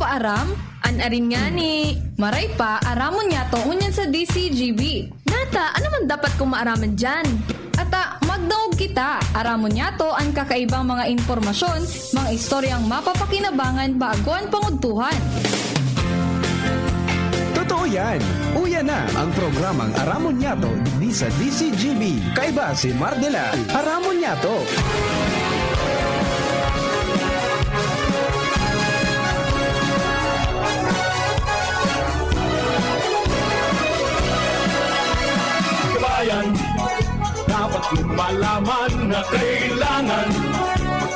paaram? Anarin nga ni Maray pa, aramon niya to unyan sa DCGB. Nata, ano man dapat kong maaraman dyan? Ata, magdaog kita. Aramon niya to ang kakaibang mga informasyon, mga istoryang mapapakinabangan bago ang pangutuhan. Totoo yan. Uya na ang programang Aramon Nyato ni sa DCGB. Kaiba si Mardela. Aramon Nyato. Kabayan, dapat mong malaman na kailangan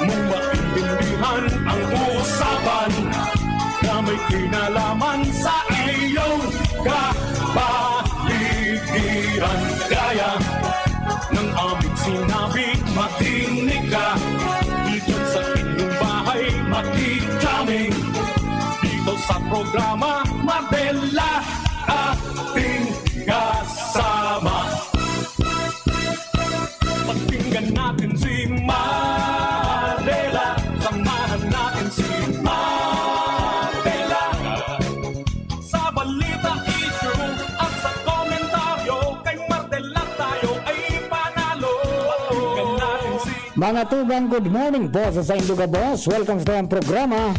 mong maintindihan ang usapan na may kinalaman sa iyong kapaligiran. Kaya ng aming sinabi, makinig ka. Dito sa inyong bahay, makikaming. Dito sa programa, Mardela, ating kasama. Pakinggan natin si Mardela, samahan natin si Mardela. Sa balita, issue at sa komentaryo, kay Mardela tayo ay panalo. Pakinggan natin si Mga tugang, good morning po sa Induga Boss. Welcome sa tayong programa.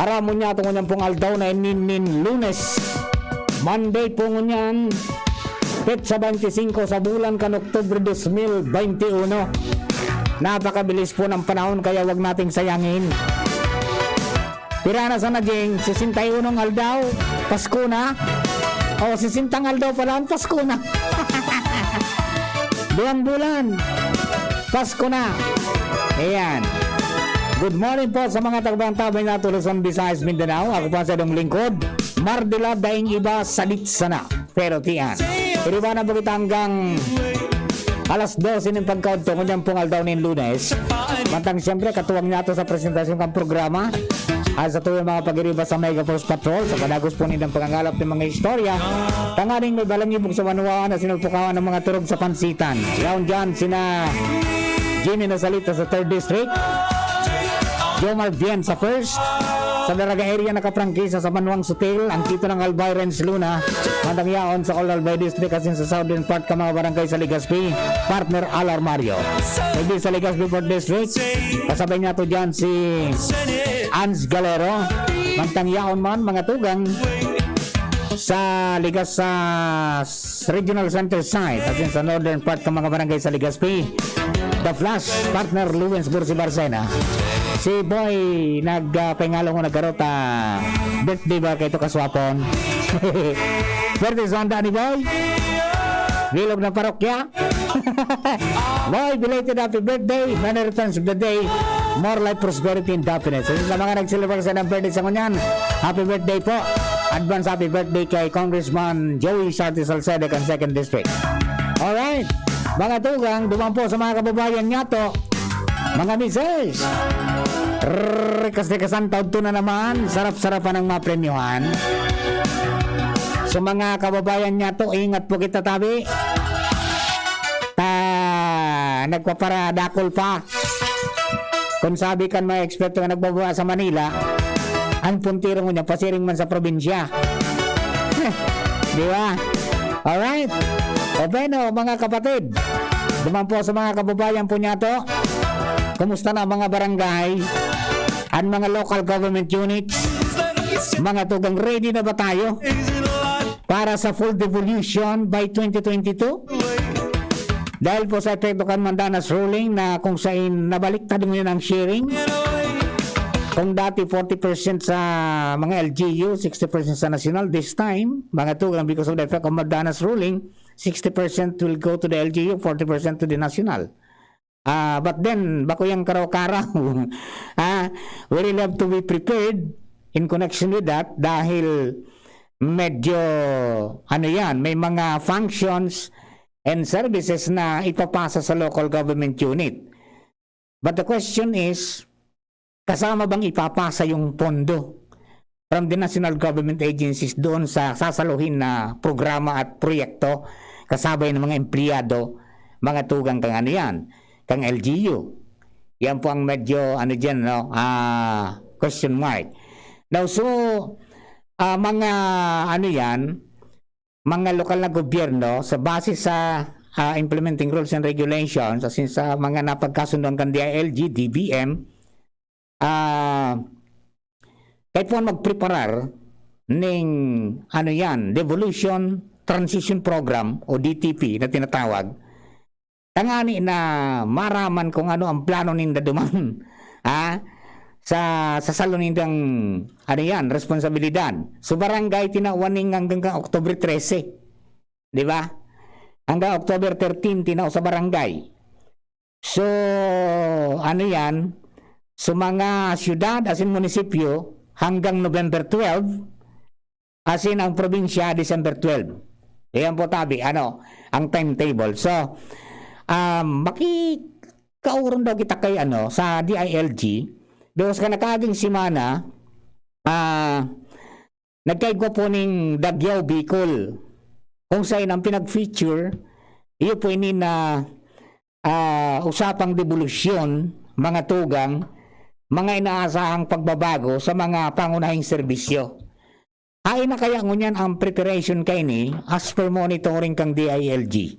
Aramon niya ito ngunyan pong aldaw na inin Lunes. Monday po ngunyan, petsa 25 sa bulan kan Oktubre 2021. Napakabilis po ng panahon kaya wag nating sayangin. Pirana sa naging 61 aldaw, Pasko na. O 60 aldaw pala, Pasko na. 2 bulan, Pasko na. Ayan. Good morning po sa mga tagbang-tabay na Luzon, Visayas, Mindanao. Ako pa sa dong lingkod, Mardela, daing iba, salit sana. Pero tiyan. Pero ba na ba kita hanggang alas 12 ng pagkaunto, kunyang pungal daw ng Lunes. Mantang siyempre, katuwang niya sa presentasyon ng programa. At sa tuwing mga pag-iriba sa Mega Force Patrol, sa padagos po nilang pangangalap ng mga istorya, tangaring may balang ibog sa manuwaan na sinulpukawan ng mga turog sa pansitan. Yaon dyan, sina Jimmy Nasalita sa 3rd District, Jomar Bien sa 1st, sa Daraga area nakaprangkisa sa Manuang Sutil, ang tito ng Albay Renz Luna, Mantang yaon sa All Albay District asin sa Southern part ka mga barangay sa Legazpi, partner Alar Mario. Hindi sa Legazpi 4th District, kasabay niya to dyan si Ans Galero. Mantang yaon man mga tugang sa Ligas sa Regional Center side asin sa Northern part ka mga barangay sa Legazpi, The Flash, partner Luwens Bursi Barcena. Si Boy nagpengalo ko nagkarot birthday ba kayo kaswapon? Birthday sonda ni Boy Bilog na parokya. Boy, belated happy birthday. Many returns of the day, more life, prosperity, and happiness. So, sa mga nag-celebrate sa ng birthday sa kunyan, happy birthday po. Advance happy birthday kay Congressman Joey Sharty Salcedec ang 2nd District. Alright, mga tugang, dumang po sa mga kababayan niya to, mga misis. Rekas-rekasan taon to na naman. Sarap-sarapan ng mga premyohan. So mga kababayan niya to, ingat po kita tabi. Nagpaparadakol pa. Kung sabi kan may eksperto na nagbabawa sa Manila, ang puntiro mo niya, pasiring man sa probinsya. Di ba? Alright. O bueno, mga kapatid, duman po sa mga kababayan po niya to. Kumusta na mga barangay at mga local government units? Mga tugang, ready na ba tayo para sa full devolution by 2022? Dahil po sa epekto kan Mandanas ruling na kung saan nabaliktad mo yun ang sharing. Kung dati 40% sa mga LGU, 60% sa national, this time, mga tugang, because of the effect of Mandanas ruling, 60% will go to the LGU, 40% to the national. But then, bako yung karaw-karaw, we really have to be prepared in connection with that dahil medyo, may mga functions and services na ipapasa sa local government unit. But the question is, kasama bang ipapasa yung pondo from the national government agencies doon sa sasaluhin na programa at proyekto kasabay ng mga empleyado, mga tugang kang kang LGU. Yan po ang medyo question mark. Now, so, mga ano yan, mga lokal na gobyerno, sa base sa implementing rules and regulations, as in sa mga napagkasunduan kan DILG, DBM, kahit po magpreparar ng ano yan, Devolution Transition Program o DTP na tinatawag, tangani na maraman kung ano ang plano ninda duman sa salunindang ano yan, responsibilidad. So barangay tinawaning hanggang October 13. Di ba? Hanggang October 13 tinaw sa barangay. So ano yan? So mga syudad as in munisipyo hanggang November 12, as in ang probinsya December 12. Ayan po tabi, ano, ang timetable. So makikauron daw kita kay ano sa DILG. Because ka nakaging simana, nagkaigwa po ng Daguao Bicol. Kung saan ang pinag-feature, iyo po ini na usapang devolusyon, mga tugang, mga inaasahang pagbabago sa mga pangunahing serbisyo. Ay na kaya ngunyan ang preparation kay ni as per monitoring kang DILG.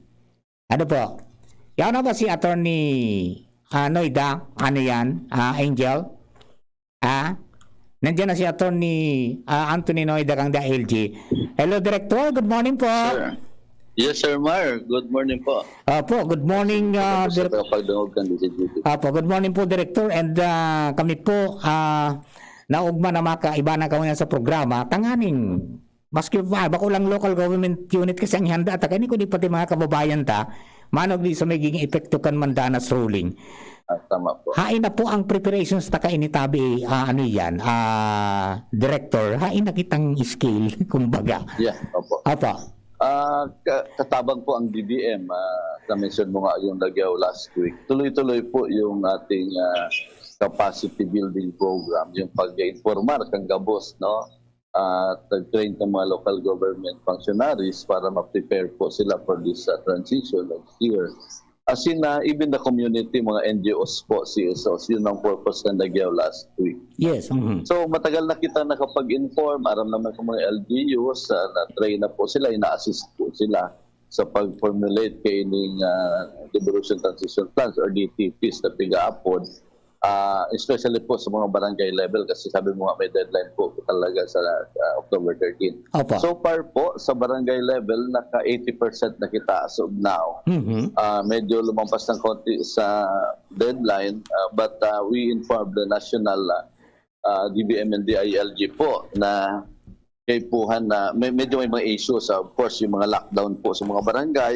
Ano po? Yan na ba si Attorney Noida? Ano yan? Angel? Nandiyan na si Attorney Anthony Noida kang DILG. Hello, Director. Good morning po. Sir. Yes, Sir Mar. Good morning po. Po, good morning, Director. Good morning po, Director. And kami po, naugma na makaiba na kami sa programa. Tanganing, maski bako lang local government unit kasi ang handa. At kani ko di pati mga kababayan ta, manog di sa magiging epekto kan mandanas ruling. Tama po. Hain na po ang preparations ta kainitabi, ano yan, Director. Hain na kitang scale, kumbaga. Yeah, opo. Apa. Katabang po ang DBM. Na-mention mo nga yung Daguao last week. Tuloy-tuloy po yung ating capacity building program, yung pag-informar kang gabos, no? Train ng mga local government functionaries para ma-prepare po sila for this transition next year. As in, even the community, mga NGOs po, CSOs, yun ang purpose ng Daguao last week. Yes. So matagal na kita nakapag-inform, aram naman kung mga LGUs, na-train na po sila, ina-assist po sila sa pag-formulate kay ining Devolution Transition Plans or DTPs na piga-upod, especially po sa mga barangay level kasi sabi mo nga may deadline po talaga sa October 13. Opo. So far po, sa barangay level, naka 80% na kita as of now. Medyo lumampas ng konti sa deadline, but we informed the national DBM and DILG po na kay puhan na medyo may mga issues. Of course, yung mga lockdown po sa mga barangay,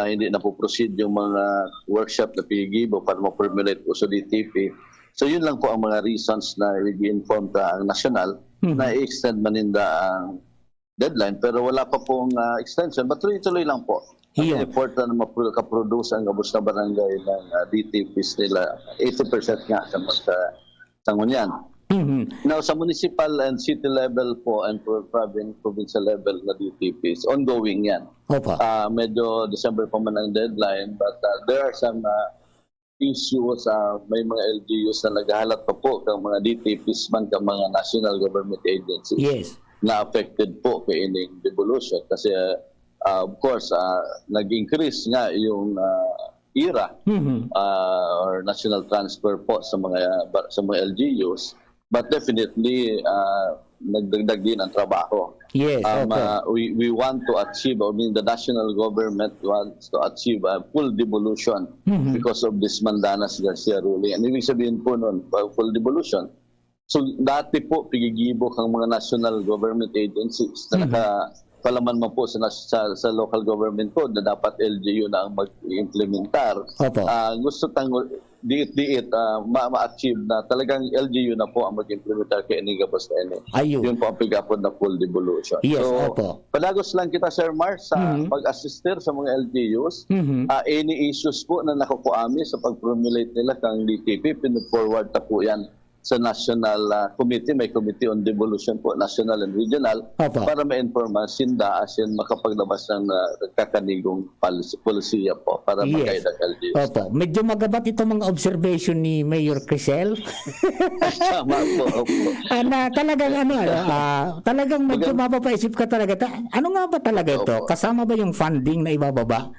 hindi na po proceed yung mga workshop na pigibo para ma-formulate po sa DTP. So yun lang po ang mga reasons na i-inform ka ang national na i-extend maninda ang deadline. Pero wala pa pong extension, but tuloy-tuloy lang po. Ang effort na makaproduce ang gabos na barangay ng DTPs nila, 80% nga sa ngunyan. Now, sa municipal and city level po and provincial level na DTPs, ongoing yan. Opo. Medyo December pa man ang deadline, but there are some issues. May mga LGUs na naghahalat pa po kang mga DTPs man kang mga national government agencies. Yes. Na affected po kay ining devolution. Kasi, of course, nag-increase nga yung IRA or national transfer po sa mga LGUs. But definitely, nagdagdag din ang trabaho. Yes, we want to achieve, I mean, the national government wants to achieve a full devolution because of this Mandanas Garcia ruling. And ibig sabihin po nun, full devolution. So, dati po, pigigibo kang mga national government agencies na nakapalaman mo po sa local government code na dapat LGU na ang mag-implementar. Gusto diit ma-achieve na talagang LGU na po ang mag-implementar kay Enigabos na ini. Yun po ang pigapon na full devolution. Yes, so, palagos lang kita, Sir Mar, sa pag-assister sa mga LGUs. Any issues po na nakukuami sa pag-formulate nila kang DTP, pinu-forward na po yan sa national committee, may committee on devolution po, national and regional, Opo. para ma-inform Sinda as in makapaglabas ng kakanigong polisiya po para Yes. mag-guide ang LGUs. Opo. Medyo magabat itong mga observation ni Mayor Crisel. Tama po, opo. Na talagang talagang medyo mapapaisip ka talaga. Ano nga ba talaga ito? Opo. Kasama ba yung funding na ibababa?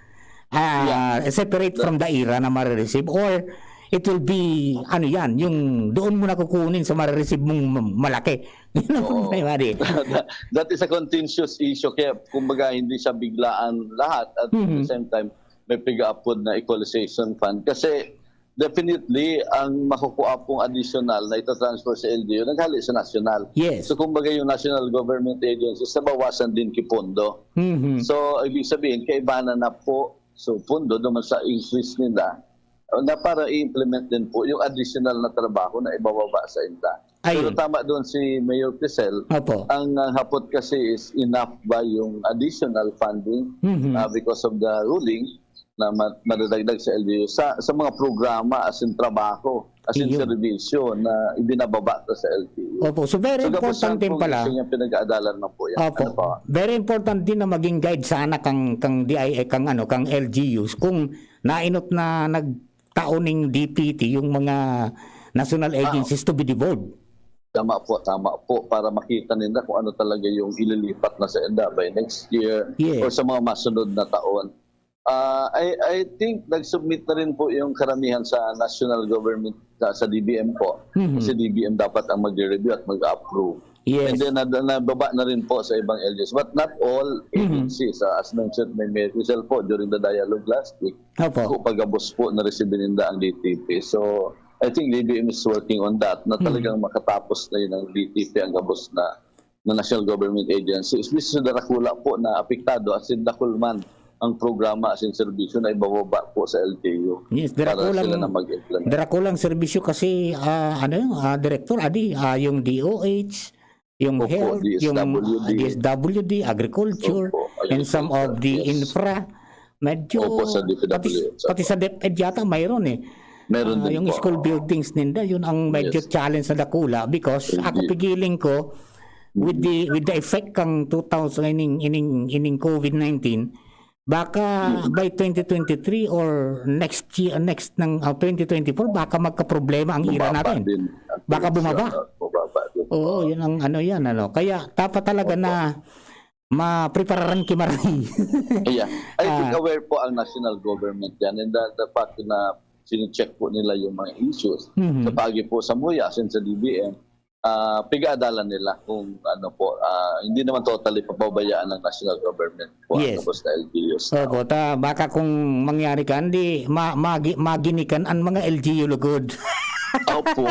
Separate from the IRA na marireceive, or it will be yung doon mo na kukunin sa marireceive mong malaki. Yun ang problema di. That is a contentious issue. Kaya kumbaga hindi siya biglaan lahat at at the same time may piga-upod na equalization fund. Kasi definitely ang makukuha pong additional na ito-transfer sa LGU naghali sa national. Yes. So kumbaga yung national government agencies nabawasan din kipondo. So ibig sabihin kaibanan na po so pondo naman sa increase nila na para i-implement din po yung additional na trabaho na ibababa sa INTA. Pero Ayun. tama doon si Mayor Crisel, Opo. ang hapot kasi is enough ba yung additional funding because of the ruling na madadagdag sa LGU sa mga programa as in trabaho, as in Yun. servisyo na ibinababa sa LGU. Opo. So very important din pala. Yung pinag-aadalan na po yan. Opo. Ano pa? Very important din na maging guide sana kang DIA kang LGUs kung nainot na nagtaoning DPT yung mga national agencies to be devolved. Tama po para makita nila kung ano talaga yung ililipat na sa ENDA by next year Yes. or sa mga masunod na taon. I think nag-submit na rin po yung karamihan sa national government sa DBM po. Kasi DBM dapat ang mag-review at mag-approve. Yes. And then nababa na rin po sa ibang LGUs. But not all agencies. As mentioned by Mayor Crisel po during the dialogue last week, Opo. pag-abos po na receive ninda ang DTP. So I think DBM is working on that na talagang makatapos na yun ang DTP ang gabos na national government agency. Especially sa Darakula po na apektado as in Dakulman ang programa as in servisyo na ibababa po sa LTU. Yes, para sila na mag-implement. Darakulang serbisyo kasi Director Adi, yung DOH, yung Opo, health, yung DSWD, agriculture, Opo, and some of the yes. infra. Medyo Opo, sa DPWH. pati sa DepEd yata mayroon Meron din yung po. school buildings ninda, yun ang medyo Yes. challenge sa Dakula because ako pigiling ko with the effect kang 2000 ining COVID-19, baka by 2023 or next ng 2024 baka magka-problema ang ira Bumaba natin. din. Baka bumaba. Bumaba din. Oo, yun ang Kaya dapat talaga na ma-prepararan kimaray. Yeah. I think aware po ang national government yan and the fact na sine-check po nila yung mga issues sa pagi po sa MUYA sin sa DBM, piga-adalan nila kung hindi naman totally papabayaan ng national government po Yes. ang tapos na LGUs. Opo, baka kung mangyari ka, hindi maginikan ang mga LGU lugod. Opo.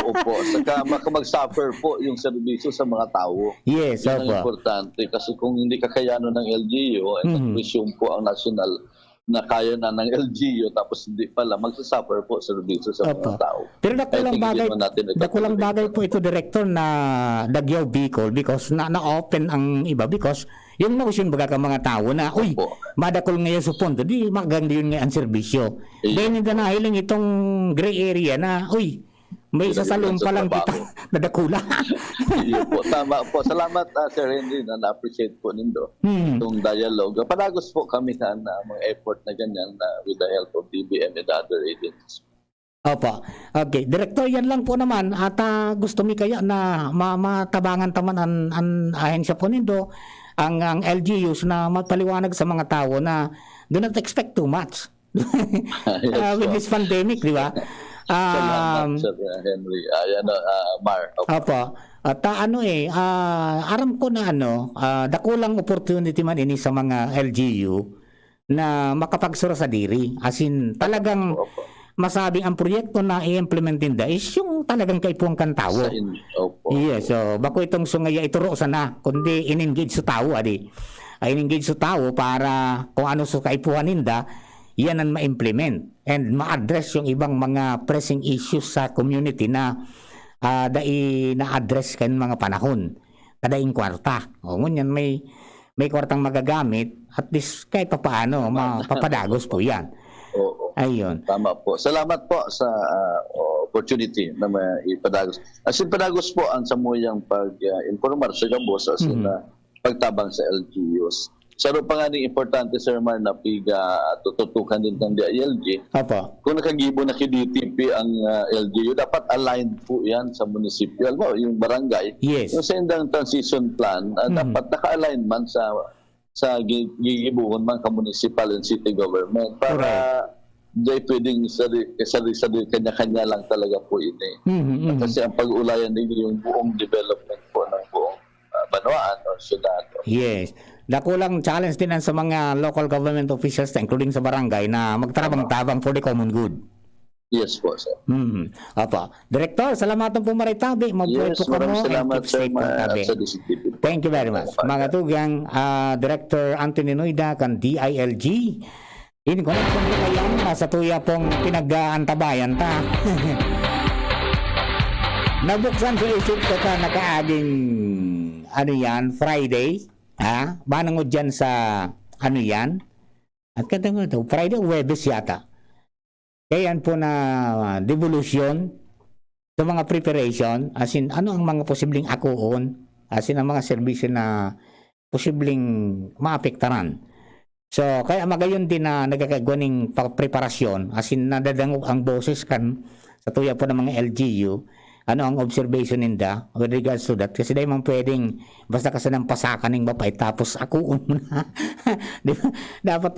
Saka mag-suffer po yung serbisyo sa mga tao. Yes, Yan ang opo. importante kasi kung hindi kakayanan ng LGU, presume po ang national na kaya na ng LGU tapos hindi pala magsasuffer po serbisyo sa Opo. mga tao. Pero I think hindi naman natin dakulang bagay po ito, Director, na Daguao Bicol because na-open ang iba because yung notion baga ka mga tao na, uy, Opo. madakol ngayon sa pondo, di maganda yun nga ang serbisyo. Then hindi na hiling itong gray area na, uy, may sasalong pa lang kita nadakula. Iyo po, tama po. Salamat Sir Henry na na-appreciate po nindo itong dialogue. Panagos po kami sa mga effort na ganyan with the help of DBM and other agencies. Opo. Okay. Director, yan lang po naman. At gusto mi kaya na matabangan taman ang ahensya po nindo, ang LGUs na magpaliwanag sa mga tao na do not expect too much. With this pandemic, di ba? Salamat Sir Henry. Mar. Opo. At aram ko na dakulang opportunity man ini sa mga LGU na makapagsura sa diri. As in, talagang masabing ang proyekto na i-implement nila is yung talagang kaipuang kantawo. Opo. Yes, so bako itong sungaya ituro sana, kundi in-engage sa tao, in-engage sa tao para kung ano sa kaipuhan ninda, yan ang ma-implement and ma-address yung ibang mga pressing issues sa community na na-address kan mga panahon. Kadaing kwarta. O ngunyan may kwartang magagamit, at least kahit papaano, mapapadagos po yan. Oo. Ayun. Tama po. Salamat po sa opportunity na maipadagos. As in, padagos po ang samuyang pag-informar sa gabos as in pagtabang sa LGUs. Saro pa nga ni importante, Sir Mar, na tututukan din ng DILG. Opo. Kung nakagibo na DTP ang LGU, dapat aligned po yan sa municipal, yung barangay. Yes. Yung sendang transition plan, dapat naka-align man sa gigibuhon man ka municipal and city government para hindi pwedeng sari-sari kanya-kanya lang talaga po ini. Kasi ang pag-ulayan din yung buong development po ng buong banwaan o syudad. Yes. Dakulang challenge din sa mga local government officials including sa barangay na magtabang-tabang for the common good. Yes po, sir. Opo. Director, salamatan po maritabi. Mag-pray Yes, po kamo. maraming salamat, and keep sir, safe po tabi. sa DCTV. Thank you very much. Mga tugang, Director Anthony Noida kan DILG. In connection po kayan sa tuya pong pinag-aantabayan ta. Nabuksan sa isip ko ka nakaaging Friday. Banangod dyan sa yan. At katang ito, Friday o Webes yata. Kaya yan po na devolution sa mga preparation, as in ano ang mga posibleng akuon, as in ang mga serbisyo na posibleng maapektaran. So, kaya magayon din na nagkakagwaning preparasyon, as in nadadangog ang boses kan sa tuya po ng mga LGU, ano ang observation ninda with regards to that. Kasi dahil mang pwedeng basta kasi ng pasakan ng bapay tapos akuon mo na. Di ba? Dapat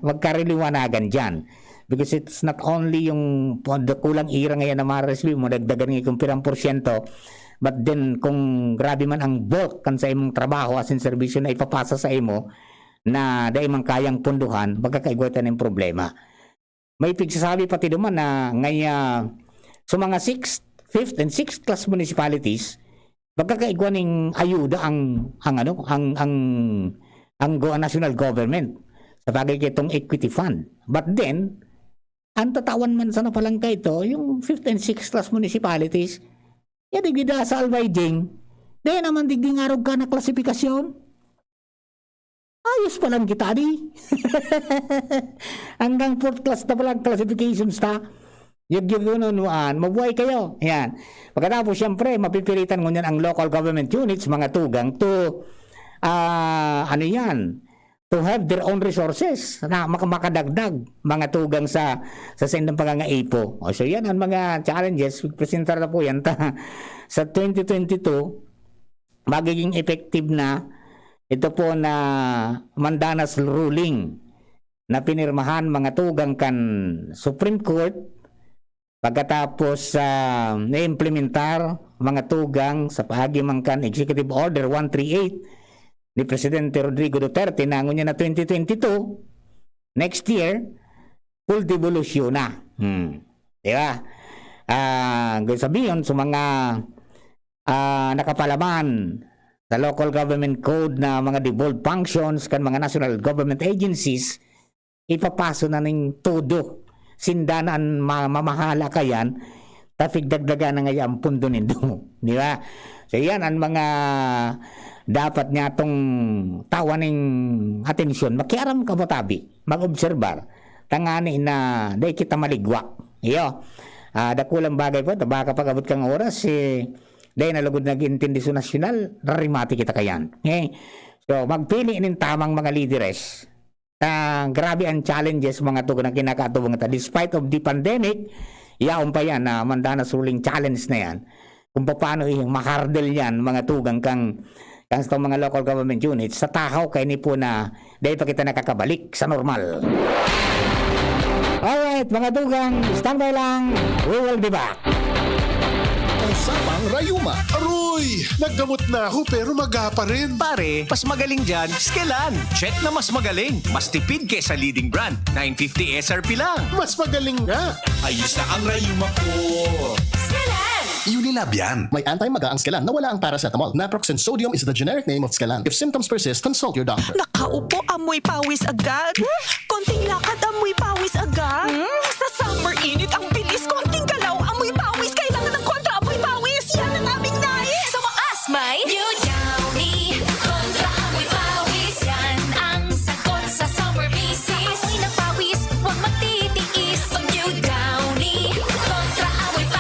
magkariliwanagan dyan. Because it's not only yung kulang ira ngayon na ma-receive mo, dagdagan ngayon kung pirang porsyento, but then kung grabe man ang bulk kan sa imong trabaho as in servisyo na ipapasa sa imo, na dahil mang kayang punduhan, magkakaigwatan ng problema. May pigsasabi pati naman na ngayon sa mga 6th, 5th and 6th class municipalities, magkakaigwan ng ayuda ang national government sa bagay kitong equity fund. But then, ang tatawan man sa napalangka ito, yung 5th and 6th class municipalities, yan digida sa albayding, dahil naman digding arog ka na klasifikasyon. Ayos pa lang kita di. Hanggang 4th class na palang classifications ta. Yung ginunuan, mabuhay kayo. Yan. Pagkatapos, siyempre, mapipilitan ngunyan ang local government units, mga tugang, to, to have their own resources na makadagdag mga tugang sa sendang pangangaipo. So, yan ang mga challenges. Presentar na po yan. Sa 2022, magiging effective na ito po na Mandanas ruling na pinirmahan mga tugang kan Supreme Court. Pagkatapos na-implementar mga tugang sa pahagimangkan Executive Order 138 ni Presidente Rodrigo Duterte na ngunya na 2022, next year, full devolution na. Diba? Sabihin sa mga nakapalaman sa local government code na mga devolved functions kan mga national government agencies, ipapaso na ng todo. Sindanaan mamahala ka yan, tapig dagdaga na ngayon ang pundo nindo. Di ba? So yan ang mga dapat niya itong tawaning atensyon. Makiaram ka mo tabi, mag-obserbar. Tangani na dahil kita maligwa. Iyo. Dakulang bagay po, baka pag-abot kang oras, dahil nalagod nag-intindi sa nasyonal, narimati kita kayan. Okay? So magpili ng tamang mga lideres. Grabe ang challenges mga tugon na kinakatubang ito. Despite of the pandemic, yaon pa yan na Mandanas ruling challenge na yan. Kung paano makardel yan mga tugang kang sa mga local government units sa tahaw kay ni po na dahil pa kita nakakabalik sa normal. Alright mga tugang, standby lang. We will be back. Usapang Rayuma. Aroy! Naggamot na ako pero maga pa rin. Pare, mas magaling dyan, Skelan. Check na mas magaling. Mas tipid kesa leading brand. 950 SRP lang. Mas magaling nga. Ayos na ang Rayuma ko. Unilab yan. May anti-maga ang Skelan na wala ang paracetamol. Naproxen sodium is the generic name of Skelan. If symptoms persist, consult your doctor. Nakaupo, amoy pawis agad. Konting lakad, amoy pawis agad. Sa summer init, ang bilis. Konting galaw, amoy pawis. Kailangan ng kontra amoy pawis. Yan ang aming nais. Sa wakas, may New Downy. Kontra amoy pawis. Yan ang sagot sa summer bisis. Amoy ng pawis, huwag magtitiis. Pag New Downy, kontra amoy pawis.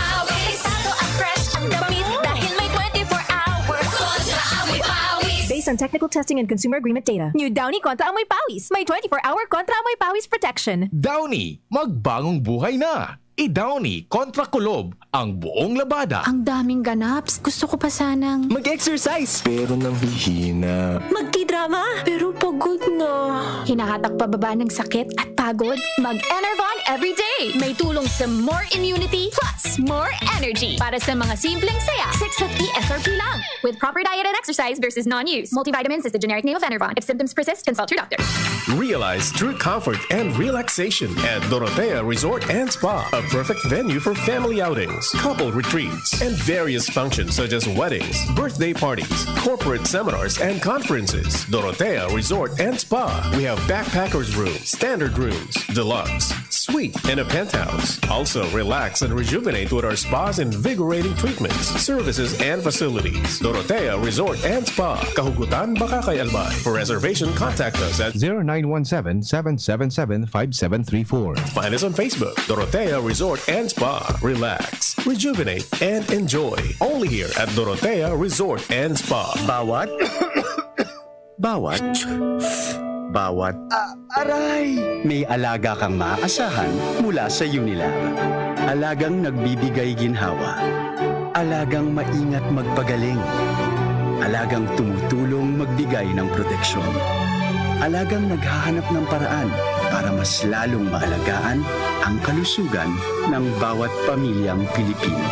on technical testing and consumer agreement data. New Downy Kontra Amoy Pawis. May 24-hour Kontra Amoy Pawis protection. Downy, magbagong buhay na. I-Downy kontra kulob ang buong labada. Ang daming ganaps. Gusto ko pa sanang Mag-exercise pero nang hihina. Magki-drama, pero pagod na. hinahatak pababa ng sakit at pagod. Mag-Enervon everyday. May tulong sa more immunity plus more energy. Para sa mga simpleng saya, 650 SRP lang. With proper diet and exercise versus non-use. Multivitamins is the generic name of Enervon. If symptoms persist, consult your doctor. Realize true comfort and relaxation at Dorotea Resort and Spa, a perfect venue for family outings, couple retreats, and various functions such as weddings, birthday parties, corporate seminars, and conferences. Dorotea Resort and Spa. We have backpackers rooms, standard rooms, deluxe, suite, and a penthouse. Also, relax and rejuvenate with our spas, invigorating treatments, services, and facilities. Dorotea Resort and Spa, Kahugutan, Bakakay, Albay. For reservation, contact us at 0917-777-5734. Find us on Facebook, Dorotea Resort and Spa. Relax, rejuvenate, and enjoy. Only here at Dorotea Resort and Spa. Bawat aray! May alaga kang maaasahan mula sa Unilag. Alagang nagbibigay ginhawa. Alagang maingat magpagaling. Alagang tumutulong magbigay ng proteksyon. Alagang naghahanap ng paraan para mas lalong maalagaan ang kalusugan ng bawat pamilyang Pilipino.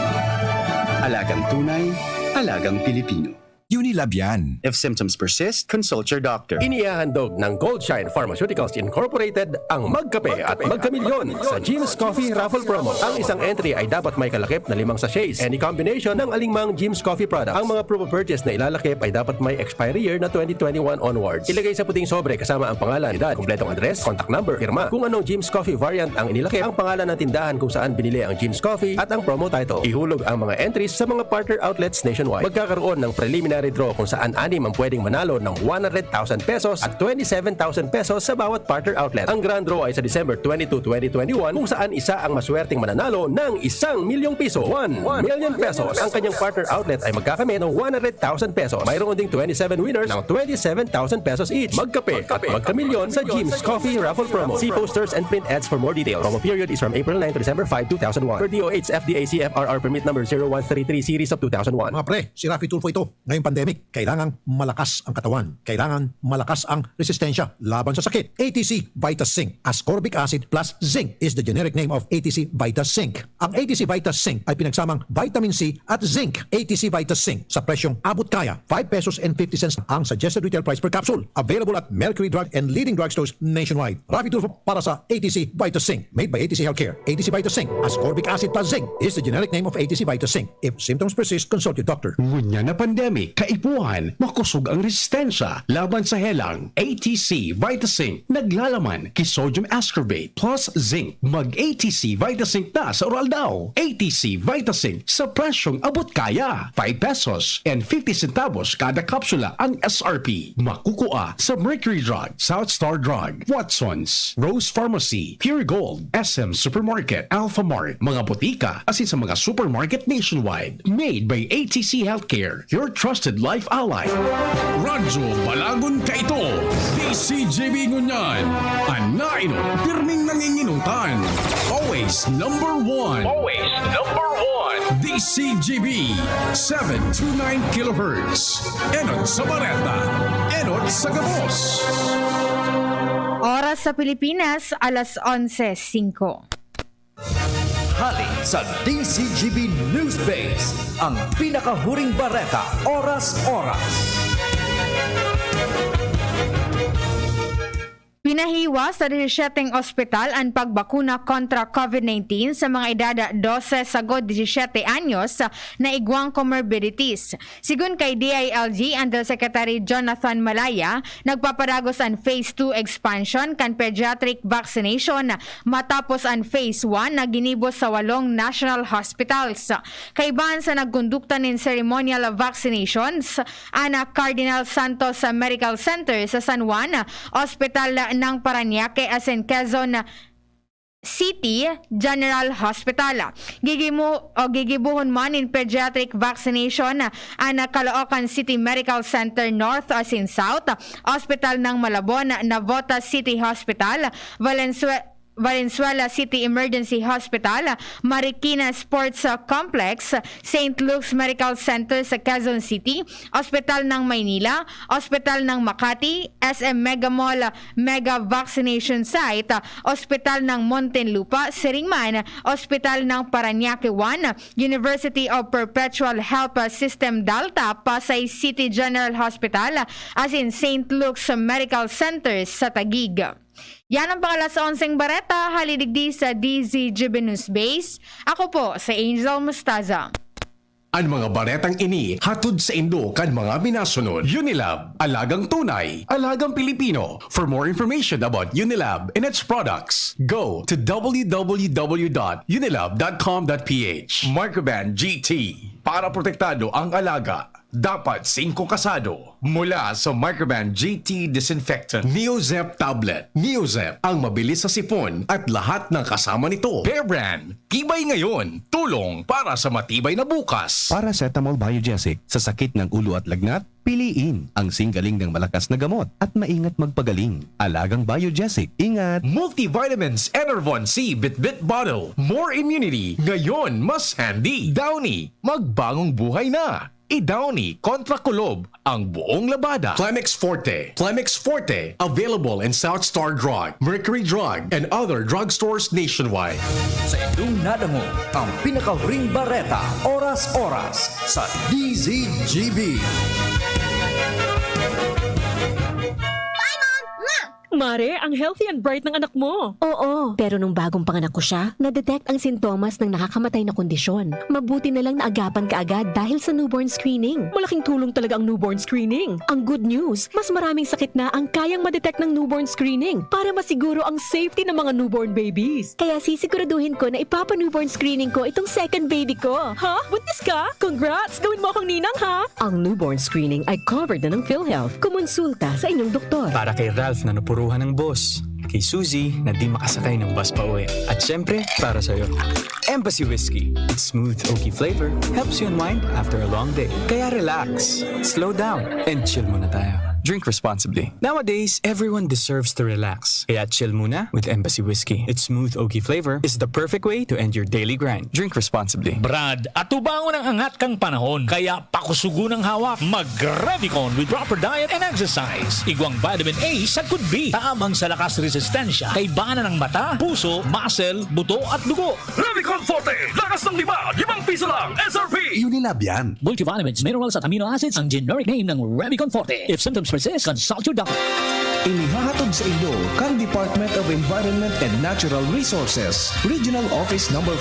Alagang tunay, alagang Pilipino. Unilab yan. If symptoms persist, consult your doctor. Inihahandog ng Goldshine Pharmaceuticals Incorporated ang Magkape at Magkamilyon sa Jim's Coffee Raffle Promo. Ang isang entry ay dapat may kalakip na 5 sachets. Any combination ng alingmang Jim's Coffee products. Ang mga proof of purchase na ilalakip ay dapat may expiry year na 2021 onwards. Ilagay sa puting sobre kasama ang pangalan, edad, kumpletong address, contact number, firma. Kung anong Jim's Coffee variant ang inilakip, ang pangalan ng tindahan kung saan binili ang Jim's Coffee at ang promo title. Ihulog ang mga entries sa mga partner outlets nationwide. Magkakaroon ng preliminary draw kung saan 6 ang pwedeng manalo ng 100,000 pesos at 27,000 pesos sa bawat partner outlet. Ang grand draw ay sa December 22, 2021 kung saan isa ang maswerteng mananalo ng 1 milyong piso. 1 million pesos. Ang kanyang partner outlet ay magkakamit ng 100,000 pesos. Mayroon ding 27 winners ng 27,000 pesos each. Magkape at magkamilyon sa Jim's Coffee Raffle Promo. See posters and print ads for more details. Promo period is from April 9 to December 5, 2001. Per DOH FDA CFRR permit number 0133 series of 2001. Mga pre, si Rafi Tulfo ito. Ngayong pandemic, kailangang malakas ang katawan. Kailangan malakas ang resistensya laban sa sakit. ATC Vitas Zinc. Ascorbic acid plus zinc is the generic name of ATC Vitas Zinc. Ang ATC Vitas Zinc ay pinagsamang vitamin C at zinc. ATC Vitas Zinc sa presyong abot kaya. 5 pesos and 50 cents ang suggested retail price per capsule. Available at Mercury Drug and leading drugstores nationwide. Rafi Tulfo para sa ATC Vitas Zinc. Made by ATC Healthcare. ATC Vitas Zinc. Ascorbic acid plus zinc is the generic name of ATC Vitas Zinc. If symptoms persist, consult your doctor. Ngunya na pandemic, kaipuhan, makusog ang resistensya laban sa helang. ATC Vitazinc naglalaman kay sodium ascorbate plus zinc. Mag-ATC Vitazinc na sa oral daw. ATC Vitazinc sa presyong abot kaya. 5 pesos and 50 centavos kada kapsula ang SRP. Makukuha sa Mercury Drug, South Star Drug, Watson's, Rose Pharmacy, Pure Gold, SM Supermarket, Alpha Mart, mga botika, asin sa mga supermarket nationwide. Made by ATC Healthcare, your trusted life ally. Radyo Balagon ka ito. DCGB Ngunyan. Anainot, pirming nanginginutan. Always number one. Always number one. DCGB 729 kHz. Enot sa Bareta. Enot sa Gabos. Oras sa Pilipinas, alas 11:05. Hali sa DCGB News Base, ang pinakahuring bareta oras-oras. Pinahiwa sa 17 ospital ang pagbakuna kontra COVID-19 sa mga edad 12 sagod 17 anyos na igwang comorbidities. Sigun kay DILG Undersecretary Jonathan Malaya, nagpaparagos ang Phase 2 expansion kan pediatric vaccination matapos ang Phase 1 na ginibos sa 8 national hospitals. Kaibahan sa nagkondukta ng ceremonial vaccinations, ana Cardinal Santos Medical Center sa San Juan, Hospital ng Parañaque, asin Quezon City General Hospital. Gigibuhon man in pediatric vaccination ang Caloocan City Medical Center North as in South, Hospital ng Malabon, Navota City Hospital, Valenzuela City Emergency Hospital, Marikina Sports Complex, St. Luke's Medical Center sa Quezon City, Hospital ng Maynila, Hospital ng Makati, SM Mega Mall Mega Vaccination Site, Hospital ng Muntinlupa, Siringman, Hospital ng Parañaque 1, University of Perpetual Health System Dalta, Pasay City General Hospital, as in St. Luke's Medical Center sa Taguig. Yan ang pangalas 11 Bareta, halidigdi sa DZGB News Base. Ako po sa Angel Mustaza. Ang mga baretang ini hatod sa Indo kan mga minasunod. Unilab, alagang tunay, alagang Pilipino. For more information about Unilab and its products, go to www.unilab.com.ph. Microban GT, para protektado ang alaga. Dapat 5 kasado. Mula sa Microban GT Disinfectant, Neozep Tablet. Neozep, ang mabilis sa sipon at lahat ng kasama nito. Bear Brand, tibay ngayon, tulong para sa matibay na bukas. Paracetamol Biogesic, sa sakit ng ulo at lagnat, piliin ang singgaling ng malakas na gamot at maingat magpagaling. Alagang Biogesic, ingat! Multivitamins Enervon C Bit-Bit Bottle. More immunity, ngayon mas handy. Downy, magbagong buhay na. I-Downy kontra kulob ang buong labada. Clemix Forte. Clemix Forte, available in South Star Drug, Mercury Drug, and other drugstores nationwide. Sa inyong nadamo ang pinaka-ring bareta, oras-oras sa DZGB. Mare, ang healthy and bright ng anak mo. Oo, pero nung bagong panganak ko siya, na-detect ang sintomas ng nakakamatay na kondisyon. Mabuti na lang na agapan kaagad dahil sa newborn screening. Malaking tulong talaga ang newborn screening. Ang good news, mas maraming sakit na ang kayang ma-detect ng newborn screening para masiguro ang safety ng mga newborn babies. Kaya sisiguraduhin ko na ipapa-newborn screening ko itong second baby ko. Ha? Buntis ka? Congrats! Gawin mo akong ninang, ha? Ang newborn screening ay covered na ng PhilHealth. Kumonsulta sa inyong doktor. Para kay Ralph na napuruhan ng boss, kay Suzy na di makasakay ng bus pa uwi, at syempre para sa'yo, Embassy Whiskey. Its smooth oaky flavor helps you unwind after a long day. Kaya relax, slow down, and chill muna tayo. Drink responsibly. Nowadays, everyone deserves to relax. Kaya chill muna with Embassy Whiskey. Its smooth oaky flavor is the perfect way to end your daily grind. Drink responsibly. Brad, atubangon ang angat kang panahon. Kaya pakusugo ng hawak. Mag-Revicon with proper diet and exercise. Igwang vitamin A sa could be. Taamang sa lakas resistensya. Kay bana ng mata, puso, muscle, buto at dugo. Revicon Forte, lakas ng 5 piso lang, SRP! Unilab yan. Multivitamins, minerals at amino acids ang generic name ng Revicon Forte. If symptoms persist, consult your doctor. Inihahatod sa inyo kang Department of Environment and Natural Resources, Regional Office No. 5.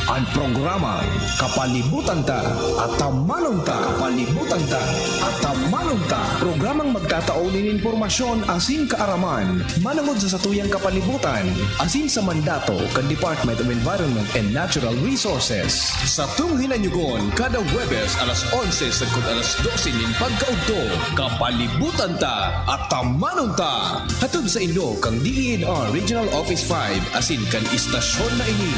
Ang programa Kapalibutan Ta at Tamanong Ta. Kapalibutan Ta at Tamanong Ta. Programang magtataunin informasyon asin kaaraman, manangod sa satuyang kapalibutan, asin sa mandato kan Department of Environment and Natural Resources. Sa tunghinanyugon, kada Webes alas 11 sagkod alas 12 nin pagkaugto, Kapalibutan Ta at Tamanong Ta. Hatod sa inyo kang DENR Regional Office 5 asin kan istasyon na ini.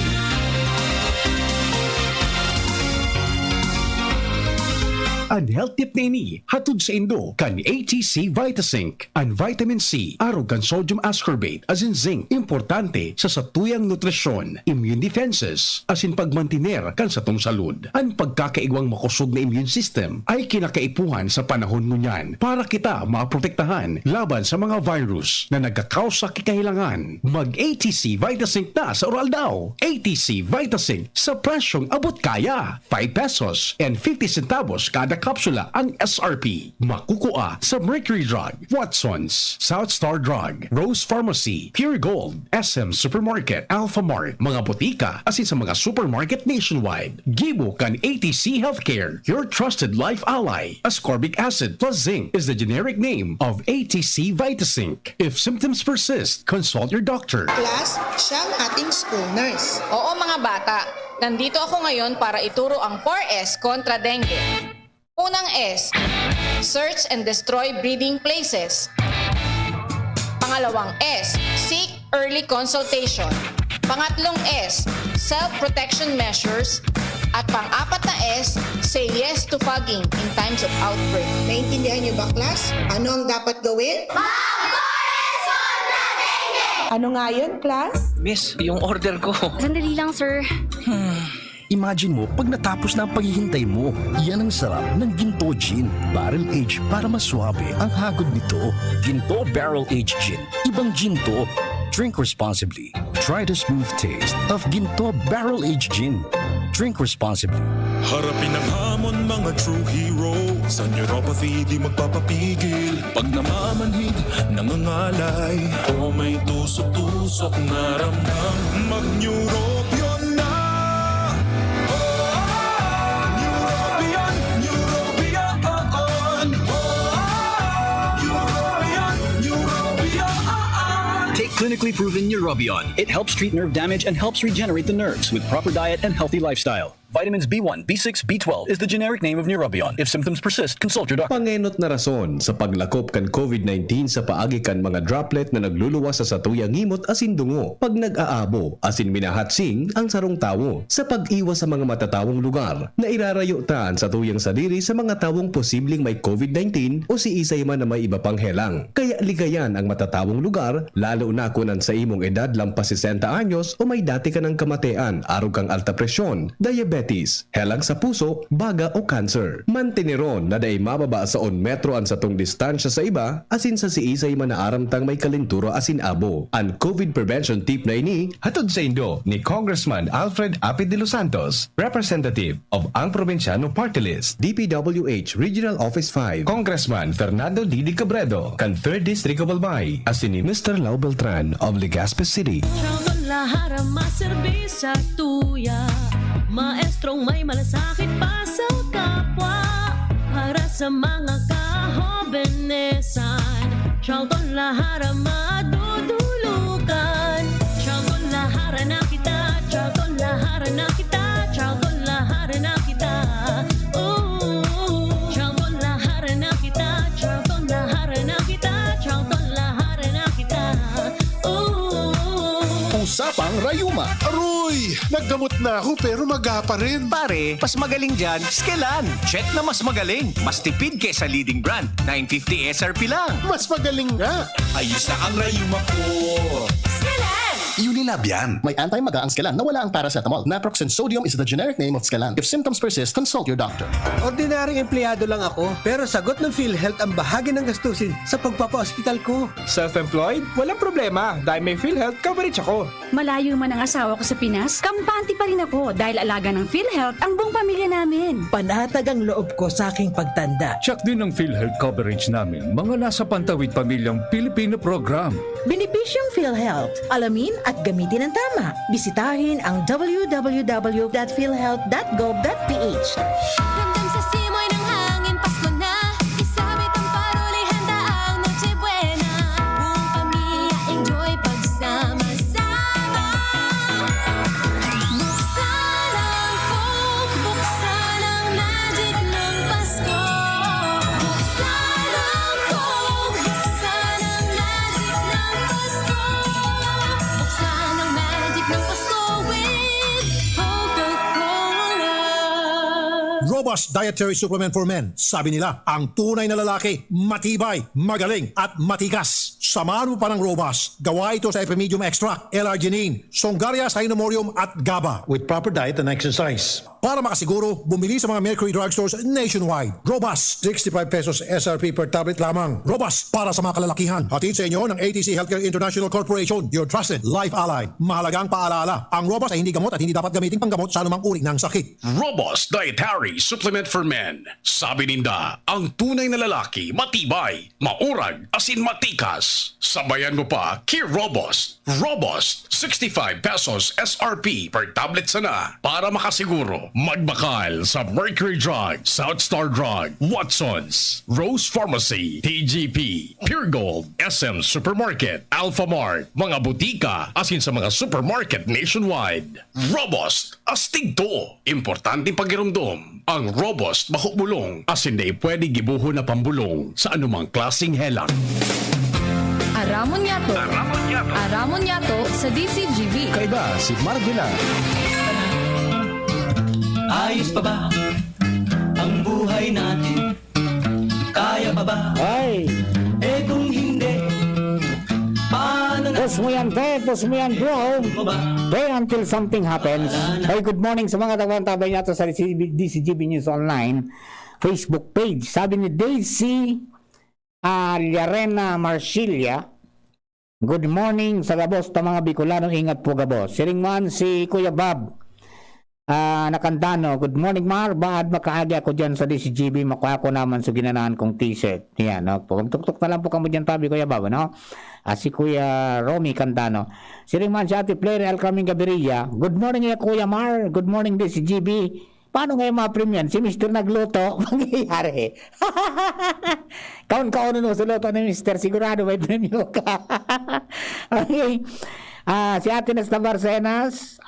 Ang health tip na ini, hatod sa Indo, kan ATC Vitasync. Ang vitamin C, arog kan sodium ascorbate, as in zinc, importante sa satuyang nutrisyon, immune defenses, as in pagmantiner kan sa tong salud. Ang pagkakaigwang makusog na immune system ay kinakaipuhan sa panahon ngunyan para kita maprotektahan laban sa mga virus na nagkakausa kikahilangan. Mag-ATC Vitasync na sa oral daw. ATC Vitasync sa presyong abot kaya. 5 pesos and 50 centavos kada kapsula ang SRP. Makukuha sa Mercury Drug, Watson's, South Star Drug, Rose Pharmacy, Pure Gold, SM Supermarket, Alpha Mart, mga botika, asin sa mga supermarket nationwide. Gibo kan ATC Healthcare, your trusted life ally. Ascorbic acid plus zinc is the generic name of ATC Vitasync. If symptoms persist, consult your doctor. Class, siya ang ating school nurse. Oo mga bata, nandito ako ngayon para ituro ang 4S kontra dengue. Unang S, search and destroy breeding places. Pangalawang S, seek early consultation. Pangatlong S, self-protection measures. At pang-apat na S, say yes to fogging in times of outbreak. Naintindihan niyo ba, class? Ano ang dapat gawin? Ano nga yun, class? Miss, yung order ko. Sandali lang, sir. Imagine mo, pag natapos na ang paghihintay mo, yan ang sarap ng Ginto Gin. Barrel aged para mas swabe ang hagod nito. Ginto Barrel Aged Gin. Ibang ginto. Drink responsibly. Try the smooth taste of Ginto Barrel Aged Gin. Drink responsibly. Harapin ang hamon, mga true hero. Sa neuropathy di magpapapigil. Pag namamanhid, nangangalay, o may tusok-tusok na ramdam, mag-neurobion na. Neurobion, Neurobion. Neurobion, Neurobion. Take clinically proven Neurobion. It helps treat nerve damage and helps regenerate the nerves with proper diet and healthy lifestyle. Vitamins B1, B6, B12 is the generic name of Neurobion. If symptoms persist, consult your doctor. Pangenot na rason sa paglakop kan COVID-19 sa paagi kan mga droplet na nagluluwas sa satuyang ngimot asin dungo. Pag nag-aabo, asin minahatsing ang sarong tawo sa pag-iwas sa mga matatawong lugar na irarayutan sa tuyang sadiri sa mga tawong posibleng may COVID-19 o si isay man na may iba pang helang. Kaya ligayan ang matatawong lugar, lalo na kunan sa imong edad lampas 60 anyos o may dati ka ng kamatean, arog kang alta presyon, diabetes, helang sa puso, baga o cancer. Mantineron na day mababa sa 1 metro ang satong distansya sa iba, asin sa si isay man naaramtang may kalinturo asin abo. Ang COVID prevention tip na ini, hatod sa Indo ni Congressman Alfred Apid de los Santos, representative of ang Provinciano Party List, DPWH Regional Office 5, Congressman Fernando Didi Cabredo, kan 3rd District of Albay, asin ni Mr. Lau Beltran of Legazpi City. Lahara maserbisa tuya, maestrong may malasakit pa sa kapwa. Para sa mga kahobenesan, Charlton Lahara madudulugan. Charlton Lahara na kita, Charlton Lahara na kita, Charlton Lahara na kita. Charlton Lahara na kita, Charlton Lahara na kita, Charlton Lahara na kita. Usapang Rayuma. Aroy! Naggamot na ako pero maga pa rin. Pare, mas magaling dyan, Skelan. Check na mas magaling. Mas tipid kesa leading brand. 950 SRP lang. Mas magaling nga. Ayos na ang Rayuma ko. Unilab yan. May anti-maga ang Skelan na wala ang paracetamol. Naproxen sodium is the generic name of Skelan. If symptoms persist, consult your doctor. Ordinaryong empleyado lang ako, pero sagot ng PhilHealth ang bahagi ng gastusin sa pagpapa-hospital ko. Self-employed? Walang problema dahil may PhilHealth coverage ako. Malayo man ang asawa ko sa Pinas, kampante pa rin ako dahil alaga ng PhilHealth ang buong pamilya namin. Panatag ang loob ko sa aking pagtanda. Check din ang PhilHealth coverage namin, mga nasa Pantawid Pamilyang Pilipino Program. Benepisyong PhilHealth. Alamin at gamitin ng tama. Bisitahin ang www.philhealth.gov.ph. Ramdam sa simoy ng hangin, Pasko na. Isabit ang paroli, handa ang Noche Buena. Buong pamilya, enjoy pagsama-sama. Buksan ang Coke, buksan ang magic ng Pasko. Buksan ang Coke, buksan ang magic ng Pasko. Buksan ang magic ng Pasko with Coca-Cola. Robust Dietary Supplement for Men. Sabi nila, ang tunay na lalaki, matibay, magaling, at matikas. Samahan mo pa ng Robust. Gawa ito sa Epimedium Extract, L-Arginine, Songaria Cynomorium at GABA with proper diet and exercise. Para makasiguro, bumili sa mga Mercury Drugstores nationwide. Robust, 65 pesos SRP per tablet lamang. Robust para sa mga kalalakihan. Hatid sa inyo ng ATC Healthcare International Corporation, your trusted life ally. Mahalagang paalala, ang Robust ay hindi gamot at hindi dapat gamitin panggamot sa anumang uri ng sakit. Robust Dietary Supplement for Men. Sabi ninda, ang tunay na lalaki, matibay, maurag, asin matikas. Sabayan mo pa, Key Robust. Robust, 65 pesos SRP per tablet sana. Para makasiguro, magbakal sa Mercury Drug, Southstar Drug, Watsons, Rose Pharmacy, TGP, Pure Gold, SM Supermarket, Alpha Mart, mga butika, asin sa mga supermarket nationwide. Robust, astig to. Importanteng pagirumdum. Ang Robust mahubulong, asin na pwede gibuho na pambulong sa anumang klaseng helang. Aramon Yato sa DCGB. Kaiba si Marvila. Ayos pa ba ang buhay natin? Kaya pa ba? Ay! Eh kung hindi, paano na? Push mo yan, bro. Pray until something happens. Hey, good morning sa mga tabay nato sa DCGB News Online Facebook page. Sabi ni Daisy Llarena Marsilia, good morning sa gabos ta mga Bicolano, ingat po gabos. Siringman si Kuya Bob Nakandano, good morning Mar, baad makaagi ako dyan sa DCGB, makuha ko naman sa ginanahan kong t-shirt. Yan, no? Magtuktok na lang po kamo dyan tabi Kuya Bob, no? Si Kuya Romy Candano. Siringman si Ate Player El Carming Gaviria, good morning Kuya Mar, good morning DCGB. Paano ngayon ma-premium? Si Mr. Nagluto, mangyayari. Kaon-kaon no sa luto ni Mr. Sigurado may premium ka. Okay. Si Ate Nesta Barcenas,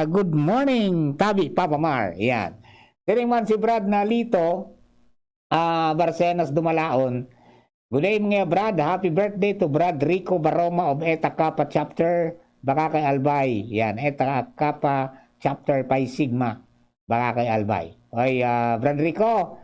good morning, Tabi, Papa Mar. Yan. Siringman si Brad Nalito, Barcenas Dumalaon. Good day mga Brad, happy birthday to Brad Rico Baroma of Eta Kappa Chapter, baka kay Albay. Yan, Eta Kappa Chapter Pi Sigma. Baka kay Albay. Oy, Brad Rico,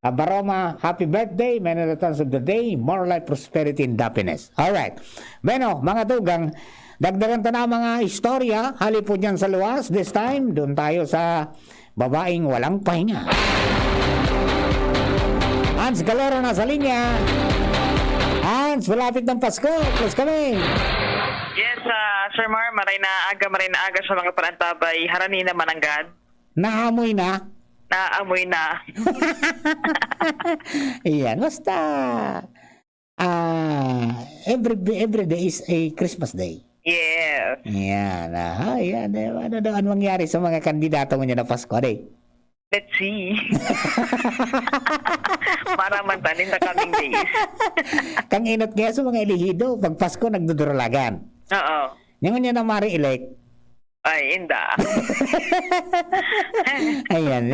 Baroma, happy birthday, many returns of the day, more life, prosperity, and happiness. Alright. Bueno, mga tugang, dagdagan ta na mga istorya, hali po dyan sa luwas. This time, doon tayo sa babaeng walang pahinga. Hans Galero na sa linya. Hans, malapit ng Pasko. Please kami. Yes, Sir Mar, maray na aga sa mga parantabay, harani na mananggad. Naamoy na? Naamoy na. Ayan, basta every day is a Christmas day. Yeah. Ayan, ayan. Ano daw ang mangyari sa mga kandidato mo niya na Pasko, day? Let's see. Para mantanin na kaming days. Kang inot kaya sa mga elehido, pag Pasko nagdudurulagan. Oo. Yung niya na mari-elect. Ay, inda. Ayan.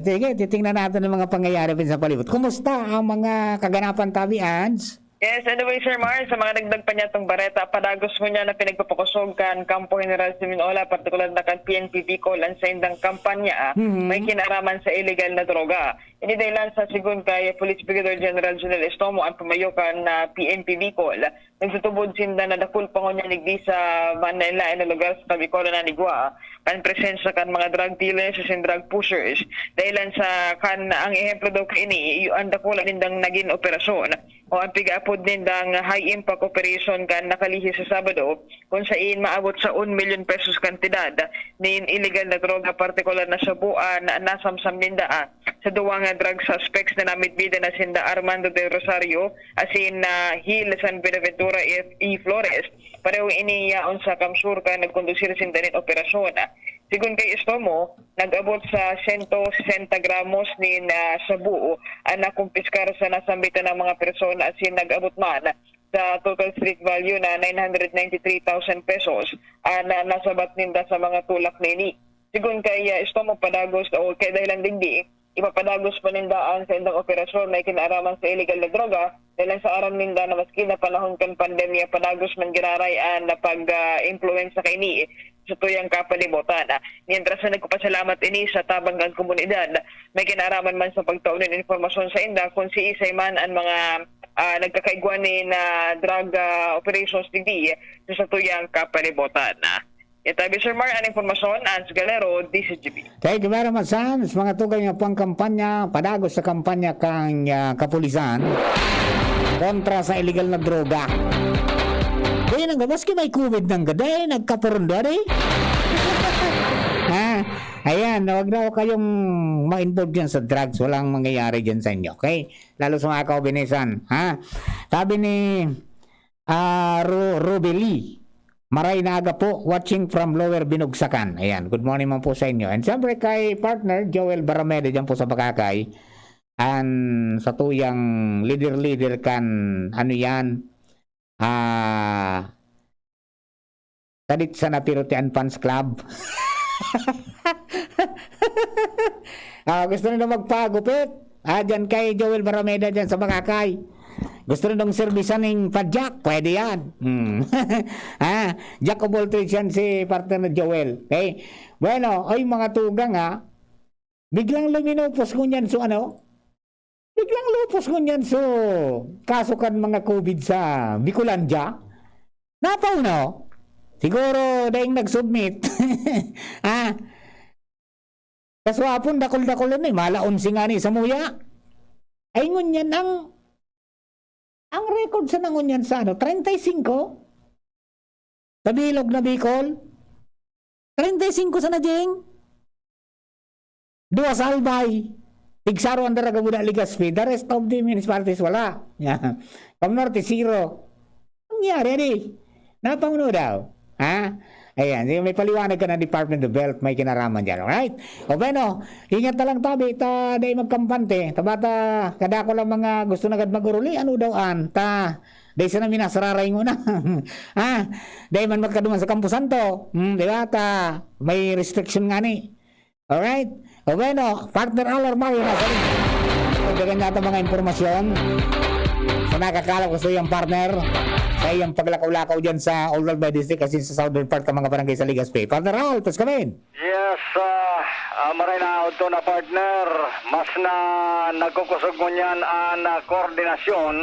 Sige, titingnan natin ang mga pangyayari sa palibot. Kumusta ang mga kaganapan tabi, Ans? Yes, anyway, Sir Mar, sa mga nagdag pa niya itong bareta, padagos mo niya na pinagpapakusog kan Campo General Siminola, partikular na kan PNP Bicol, ang sa indang kampanya, may kinaraman sa illegal na droga. Ini dahilan sa sigun kay Police Brigadier General Junel Estomo ang pumayokan na PNP Bicol. Nagtutubod sinda na dakul pangunya nigdi sa Manila na lugar sa Bicol na Nigwa. Kan presensya kan mga drug dealers and drug pushers. Dahilan sa kan ang ehemplo daw kaini, ang dakulan nindang naging operasyon o ang pigapod nindang high impact operation kan nakalihi sa Sabado kung saan maabot sa 1 million pesos kantidad nin illegal na droga, partikular na sabuan na nasamsam ninda sa duwang drug suspects na namitbida na sinda Armando de Rosario asin na Hill San Benaventura E. Flores. Pareho iniyaon sa Kamsur ka nagkondusir sinda nin operasyon. Sigun kay Estomo, nag-abot sa 160 gramos nin sabu ang nakumpiskar sa nasambitan ng mga persona asin nag-abot man sa total street value na 993,000 pesos na nasabat ninda sa mga tulak nini. Sigun kay Estomo padagos o kay dahilan digdi, ipapadagos pa ninda ang sa indang operasyon na kinaraman sa illegal na droga dahil sa aram ninda na maski na panahon kan pandemya padagos man ginarayan na pag-influence sa kaini sa tuyang kapalibutan. Mientras na nagpapasalamat ini sa tabanggang komunidad, may kinaraman man sa pagtaon ng informasyon sa inda kung si isay man ang mga nagkakaigwan na drug operations digdi sa tuyang kapalibutan. Itabi Sir Mar, ang informasyon, Ans Galero, DCGB. Thank you very much, Hans. Mga tugay nga pang kampanya, padagos sa kampanya kang kapulisan kontra sa illegal na droga. Kaya nang maski may COVID nang gaday, nagkapurundo rin. Ayan, huwag na kayong ma-involve dyan sa drugs. Walang mangyayari dyan sa inyo, okay? Lalo sa mga kaubinisan. Sabi ni Rubeli, maray na aga po, watching from Lower Binugsakan. Ayan, good morning man po sa inyo. And siyempre kay partner Joel Baramede dyan po sa Bakakay. And sa tuyang leader kan, ano yan, talit sa Napirutian Fans Club. Gusto nila magpagupit. Dyan kay Joel Barameda dyan sa Bakakay. Gusto rin dong servisan ng padjak? Pwede yan. Jack of all trades yan si partner na Joel. Okay? Bueno, ay mga tugang biglang luminupos ko niyan biglang lupos ko niyan kasukan mga COVID sa Bicolandia. Napaw no? Siguro dahil nag-submit. Kaswapon, dakol-dakol malaon si nga ni sa muya. Ay ngunyan ang record sa nangunyan sa 35? Sa bilog na Bicol? 35 sa najing? 2 sa Albay. Tigsaro ang daraga muna Ligaspi. The rest of the municipalities wala. Norte 0. Ang nangyari Napanguno daw. Ayan, may paliwanag ka ng Department of Health, may kinaraman dyan, alright? O bueno, ingat na lang tabi, day magkampante, tabata, kada ko lang mga gusto na agad maguruli, ano daw day sa namin nasararay mo na, day man magkaduman sa kampusan to, di ba, may restriction nga ni, alright? O bueno, partner Alar Mario, nasa rin, pagdagan natin mga impormasyon, sa nakakala ko sa iyong partner, sa iyong paglakaw-lakaw dyan sa Old Albay District kasi sa southern part ng mga barangay sa Ligaspi. Partner Raul, tapos kami. Yes, maray na auto na partner, mas na nagkukusog mo niyan ang koordinasyon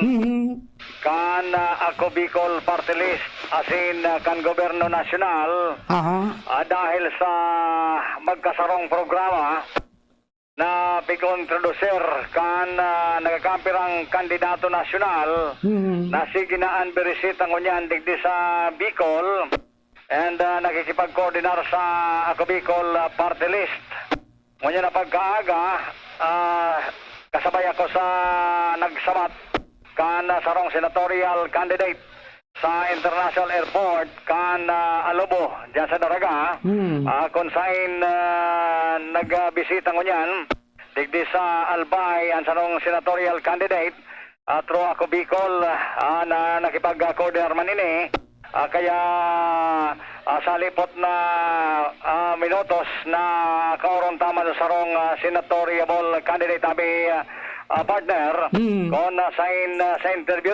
kan ako Bicol Party List asin kan Gobyerno Nasyonal dahil sa magkasarong programa na pag-introducer kan nagakampirang kandidato nasyonal na si Ginaan Berisit ang unyan digdi sa Bicol and nakikipag-coordinar sa ako Bicol Party List. Ngunyan na pagkaaga kasabay ako sa nagsabat kan sarong senatorial candidate sa International Airport kan Alobo diyan sa Daraga kung saan nagbisita ko niyan digdi sa Albay ang sarong senatorial candidate through ako Bicol na nakipag-coordinar man ini kaya sa lipot na minutos na kauron tama sa sarong senatorial candidate abi partner kung sa interview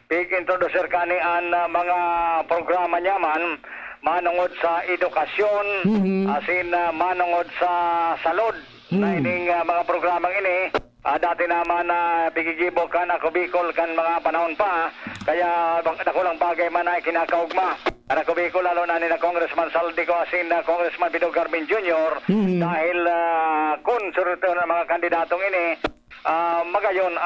pig-introducer kanian mga programa niyaman manungod sa edukasyon asin manungod sa salud na ining mga programang ini dati naman pigigibo kan ako Bicol kan mga panahon pa kaya ako lang bagay man ay kinakaugma ako Bicol lalo na ni na Congressman Saldico asin Congressman Bido Garmin Jr. Dahil kung surito ng mga kandidatong ini magayon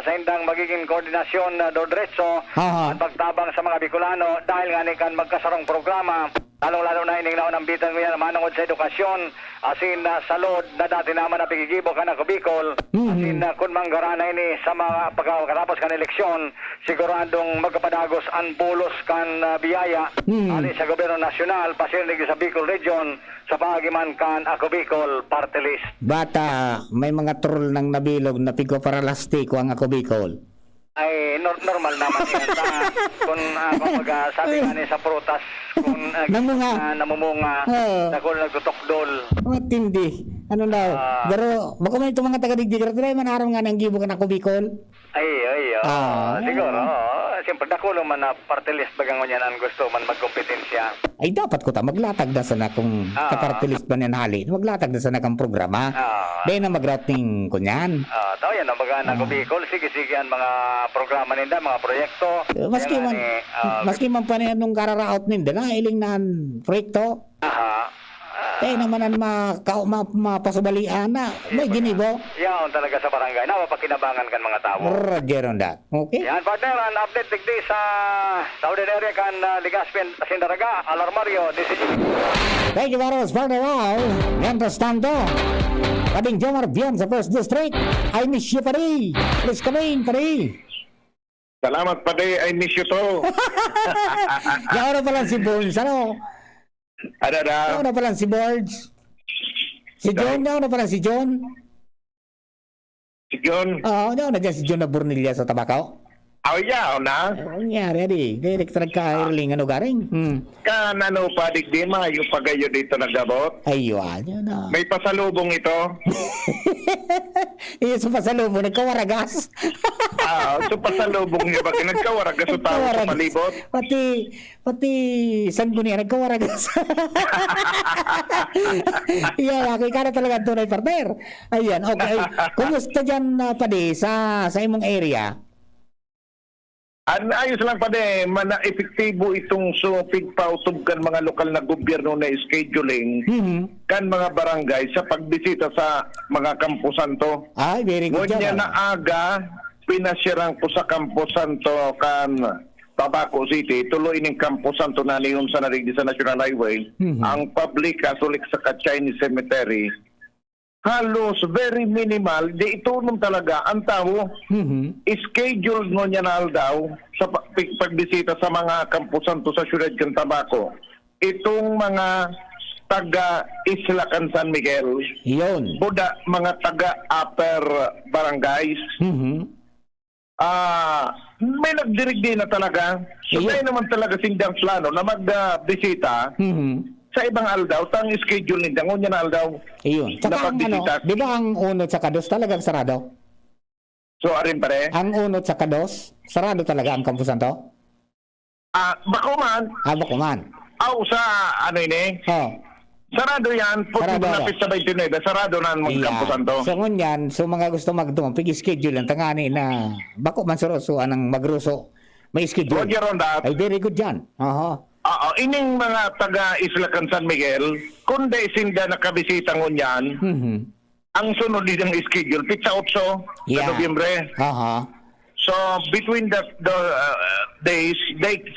sa indang magiging koordinasyon do diretso at pagtabang sa mga Bicolano dahil nga ni kan magkasarong programa lalong-lalo na ining naunang bitan ngayon manungod sa edukasyon asin salud na dati naman na pigigibo kan ako Bicol asin kung manggarana ini sa mga pagkatapos kan eleksyon siguradong magkapadagos ang bulos kan biyaya ali sa gobyerno nasyonal pasinig sa Bicol region sa pagiman kan ako Bicol Party List. Bata, may mga troll ng nabilog na pigo para lastiko ang ako Bicol. Ay, normal naman yan. Kung sabi nga ni sa prutas, kung namumunga, kung nagtutokdol. Matindi. Ano daw? Pero, baka may itong mga taga-digdigar, tayo manarang nga ng gibo ka na ako Bicol. Siguro. Siyempre, nakulong man na party list bagang ngunyan ang gusto man magkompetensya. Ay, dapat ko maglatag na sana kung ka-party list ba niyan hali. Maglatag na sana kang programa. Dahil na mag-routing ko niyan. Tao yan, baga na ako Bicol, sige-sige ang mga programa ninda, mga proyekto. Maski man pa niyan nung kararaot ninda na, iling na proyekto. Kaya naman ang mapasubalian na may ginibo. Yan talaga sa barangay. Napapakinabangan kan mga tao. Roger on that. Okay? Yan, partner. An update digdi sa Southern area kan Ligaspi Sindaraga, Alarmario, DCG. Thank you very much, partner. Mientras tanto, Kading Jomar Bian sa First District. I miss you, pari. Please come in, pari. Salamat, pari. I miss you too. Yaw na pala si Bones, ano? Yaw na pala si Bones. Si John, yaw na pala si John. Si John? Oo, yaw na dyan si John na Burnilla sa Tabacao. Yaw na? Nangyari, adi. Direct nagka-airling, ano garing? Kanano pa, digdima, yung pagayo dito nagabot? Ayun, yun na. May pasalubong ito? Iyo sa pasalubong, nagkawaragas. So pasalubong niya ba? Nagkawarag ka sa tao sa palibot? Pati sangguni nagkawarag sa. Yeah, kay kana talaga ang tunay partner. Ayan, okay. Kumusta dyan padi sa imong area? Ayos lang pa din, mana-epektibo itong pigpautob kan mga lokal na gobyerno na scheduling kan mga barangay sa pagbisita sa mga kampusanto. Ay, very good. Ngunya na aga, pinasyarang po sa kampusanto kan Tabaco City, tuloy ng kampusanto na niyon sa narigdi sa National Highway, ang public Catholic sa Chinese Cemetery. Halos very minimal, di itunong talaga ang tao. Scheduled mo niya na daw sa pagbisita sa mga kampusanto sa syudad ng Tabaco. Itong mga taga Isla Can San Miguel, yun. Buda mga taga upper barangays. May nagdirigdi na talaga. So kaya naman talaga sindang plano na magbisita sa ibang aldaw, tang schedule nila, ngunya na aldaw. Ayun. Tsaka ang di ba ang unod sa kados talagang sarado? So, arin pare? Ang unod sa kados, sarado talaga ang kampusanto? Bakuman. Bakuman. Sa ano ini? Sarado yan, sarado napit sa 29, sarado na ang mga kampusanto. So ngunyan, so mga gusto magdumang, pig-schedule lang, tangani na bako man suroso, anang magruso, may schedule. Roger on that. Ay, very good yan. Ining mga taga Isla Can San Miguel, kundi sinda nakabisita ngunyan, ang sunod din ang schedule, pizza 8 sa Nobyembre. So, between the days,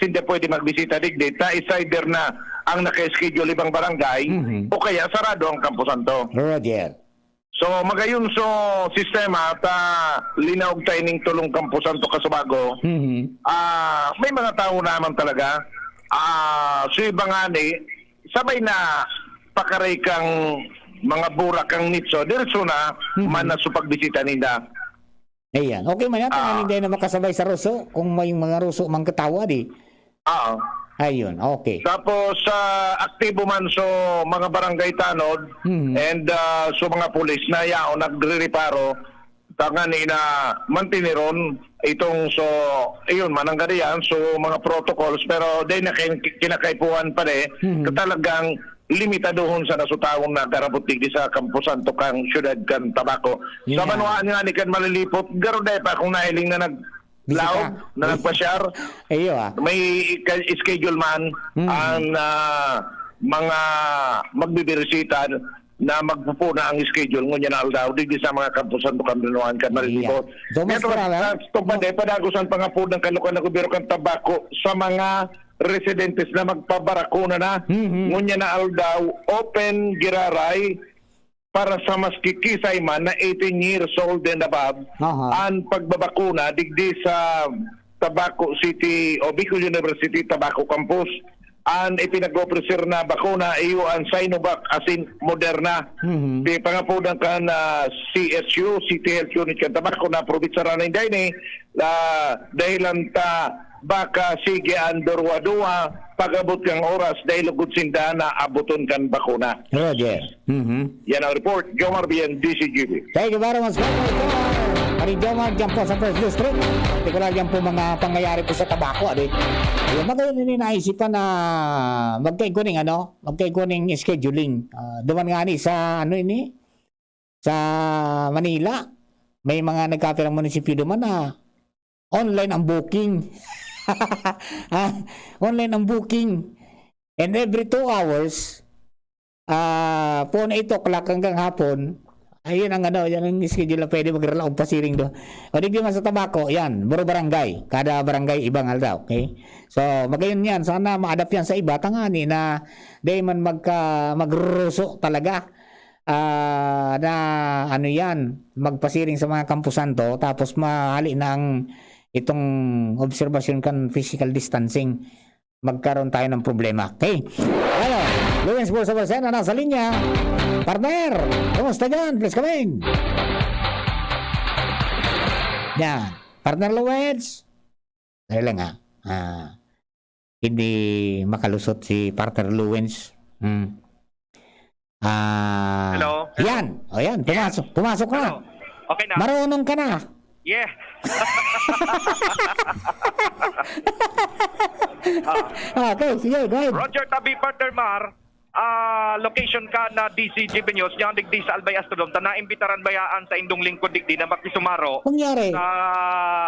hindi pwede magbisita digdit. Is either na ang naka-schedule ibang barangay o kaya sarado ang kampusanto. Roger. So, magayon so sistema at linaog tayo ng tulong kampusanto Kasubago. May mga tao naman talaga. So, ibang ani, sabay na pakaray kang mga burak kang nitso, diretso na man na sa pagbisita nila. Ayan. Okay man yan. Hindi na makasabay sa ruso. Kung may mga ruso mang katawa di. Ayun. Okay. Tapos aktibo man so mga barangay tanod and so mga pulis na yao nagre-reparo tangan na mantiniron itong so ayun manang gadiyan so mga protocols pero day na kinakaipuan pa talagang limitadohon sa nasutawon na karabutig di sa kampusanto kang syudad kan Tabaco. Sa manuaan nga ni kan malilipot garo day pa kung nailing na naglaog na nagpasyar. May schedule man ang mga magbibirisita na magpupuna ang schedule ngunya na aldaw di sa mga kampusan kan binuan kan malilipot. Ito padagusan pa nga po ng kalukan na gobyerno kan Tabaco sa mga residentes na magpabarakuna na ngunya na aldaw open giraray para sa mas kikisay man na 18 years old and above ang pagbabakuna digdi sa Tabaco City o Bicol University Tabaco Campus ang ipinag-officer na bakuna iyo ang Sinovac asin Moderna. Di pangapunan ka na CSU, City Health Unit kan Tabaco na probinsya ranay dahil dahilan ta baka sige andorwa-dua pag-abot kang oras dahil lugod sinda na abuton kan bakuna. Roger. Yan ang report. Jomar Bien, DCGB. Thank you very much. Maring Jomar, dyan po sa First District. Particular dyan po mga pangyayari po sa Tabaco. Ayun, magayon nila naisipan na magkaikuning scheduling. Duman nga ni sa sa Manila. May mga nagkapirang munisipyo duman na online ang booking. Online ang booking. And every 2 hours, po na 8 o'clock hanggang hapon, ayun ang yan ang schedule na pwede magralaog pasiring do. O di man sa Tabaco, yan, buro barangay. Kada barangay ibang aldaw, okay? So, magayon yan. Sana ma-adapt yan sa iba. Tangani na di man magruso talaga. Na magpasiring sa mga kampusanto tapos mahali na ang itong observation kan physical distancing, magkaroon tayo ng problema. Okay? Hello, Luwens Bursa Barsena nasa linya. Partner, kumusta dyan? Please come in. Yan. Partner Luwens. Dahil lang hindi makalusot si Partner Luwens. Hello. Yan. O yan, pumasok ka na. Okay na. Marunong ka na. Yeah. Okay, sige, go ahead. Roger Tabi Partner Mar, location ka na DCG Benyos, yang digdi sa Albay Astrodome, na imbitaran bayaan sa indong lingkod digdi na makisumaro Kunyari. sa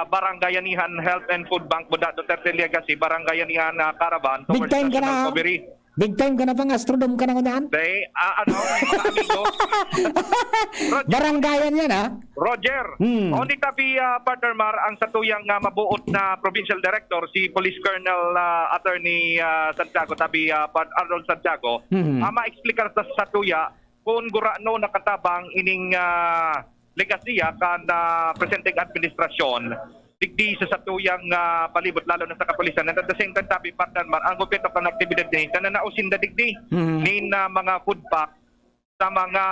Barangayanihan Health and Food Bank Buda Duterte Legacy, Barangayanihan Caravan, Big time ka National na. Covery. Big time ka na pang Astrodome ka na kunaan. Day, mga amigo. Baranggayan yan, ha? Roger, only tabi Partner Mar ang satuyang mabuot na provincial director si Police Colonel Attorney Santiago tabi Arnold Santiago ma-explicar sa satuya kung gurano nakatabang ining legasiya kan presenting administrasyon digdi sa satuyang palibot lalo na sa kapulisan. And at the same time tabi Partner Mar ang gupit of aktibidad din na nausin da digdi nin mga food pack sa mga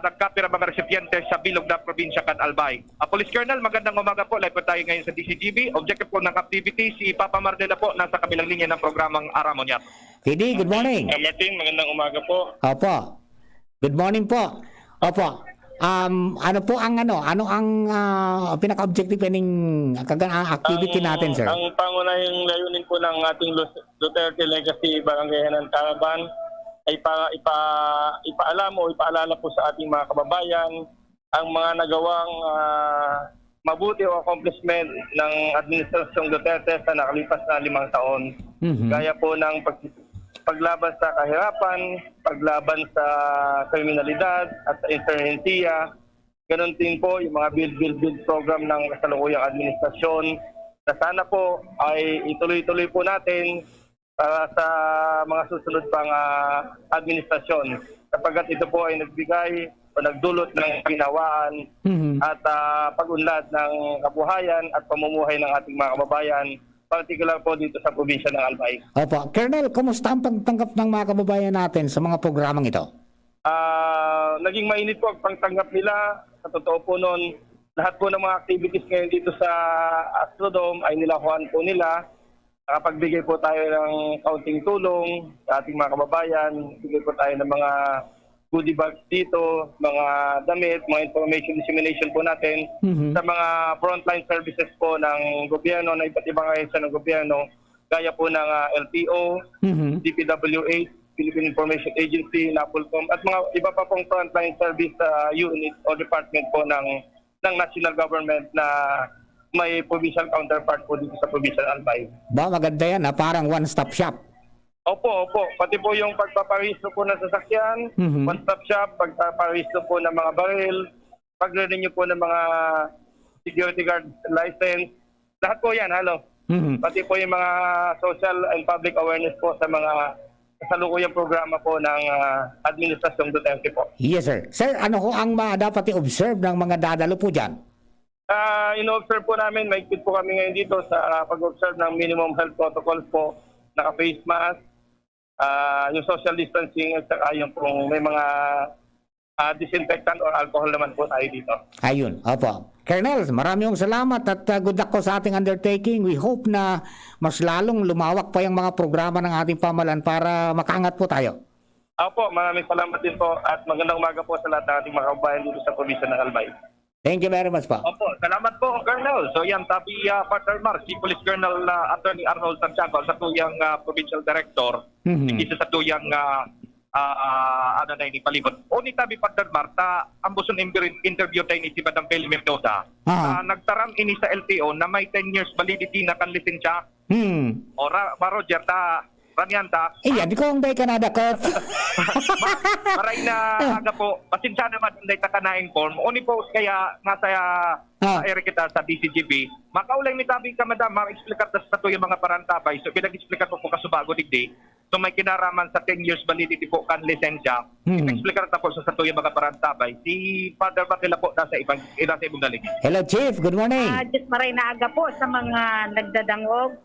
nagkapira mga resypiente sa bilog na probinsya kan Albay. Police Colonel, magandang umaga po. Live po tayo ngayon sa DCGB. Objective po ng activity, si Papa Mardela po nasa kabilang linya ng programang Aramonyat. Kidi, good morning. Martin, magandang umaga po. Opo. Good morning po. Opo. Ano po ang pinaka-objective ning activity natin, sir? Ang pangunahing layunin po ng ating Duterte Legacy Barangayhanan Caravan ay para ipaalam o ipaalala po sa ating mga kababayan ang mga nagawang mabuti o accomplishment ng Administrasyong Duterte sa nakalipas na 5 taon. Gaya po ng paglaban sa kahirapan, paglaban sa kriminalidad at sa insurgensiya. Ganon din po yung mga build program ng kasalukuyang administrasyon na sana po ay ituloy-tuloy po natin para sa mga susunod pang administrasyon. Sapagkat ito po ay nagbigay o nagdulot ng ginawaan at pag-unlad ng kabuhayan at pamumuhay ng ating mga kababayan, particular po dito sa probinsya ng Albay. Opo. Colonel, kumusta ang pagtanggap ng mga kababayan natin sa mga programang ito? Naging mainit po ang pagtanggap nila. Sa totoo po noon, lahat po ng mga activities ngayon dito sa Astrodome ay nilakuan po nila. Nakapagbigay po tayo ng kaunting tulong sa ating mga kababayan. Bigay po tayo ng mga goodie bags dito, mga damit, mga information dissemination po natin sa mga frontline services po ng gobyerno, na iba't ibang ahensya ng gobyerno, gaya po ng LTO, DPWH, Philippine Information Agency, NAPOLCOM, at mga iba pa pong frontline service unit o department po ng national government na may provincial counterpart po dito sa provincial Albay. Ba, maganda yan, parang one-stop shop. Opo. Pati po yung pagpaparisto po ng sasakyan, one-stop shop, pagpaparisto po ng mga baril, pag-renew po ng mga security guard license. Lahat po yan, Pati po yung mga social and public awareness po sa mga kasalukuyang programa po ng Administrasyong Duterte po. Yes, sir. Sir, ano ho ang dapat i-observe ng mga dadalo po dyan? In-observe po namin, maigpit po kami ngayon dito sa pag-observe ng minimum health protocols po, naka-face mask, yung social distancing at saka yung kung may mga disinfectant or alcohol naman po tayo dito. Ayun, opo. Colonel, maraming salamat at good luck po sa ating undertaking. We hope na mas lalong lumawak pa yung mga programa ng ating pamahalaan para makaangat po tayo. Opo, maraming salamat din po at magandang umaga po sa lahat ng ating mga kababayan dito sa probinsya ng Albay. Thank you very much po. Opo, salamat po, Colonel. So yan, tabi Partner Mar, si Police Colonel Attorney Arnold Santiago, sa tuyang Provincial Director, hindi sa tuyang ni palibot. O ni tabi Partner Mar, ang buson interview tayo ni si Madam Peli Mendoza, nagtarang ini sa LTO na may 10 years validity na kan lisensya. O Roger, Ranyan ta. Iyan, di ko ang day Canada Court. Maray na aga po. Pasensya naman hindi ta kanaing form. Oni po kaya nasa area kita sa DCGB. Makaulay ni tabi ka madam, ma-explicar sa tuyang mga parantabay. So pinag-explicar po kasubago digdi. So may kinaraman sa 10 years validity po kan lisensya. Explicar ta po sa tuyang mga parantabay. Si Father Batila po nasa ibang dalig. Hello Chief, good morning. Just maray na aga po sa mga nagdadangog.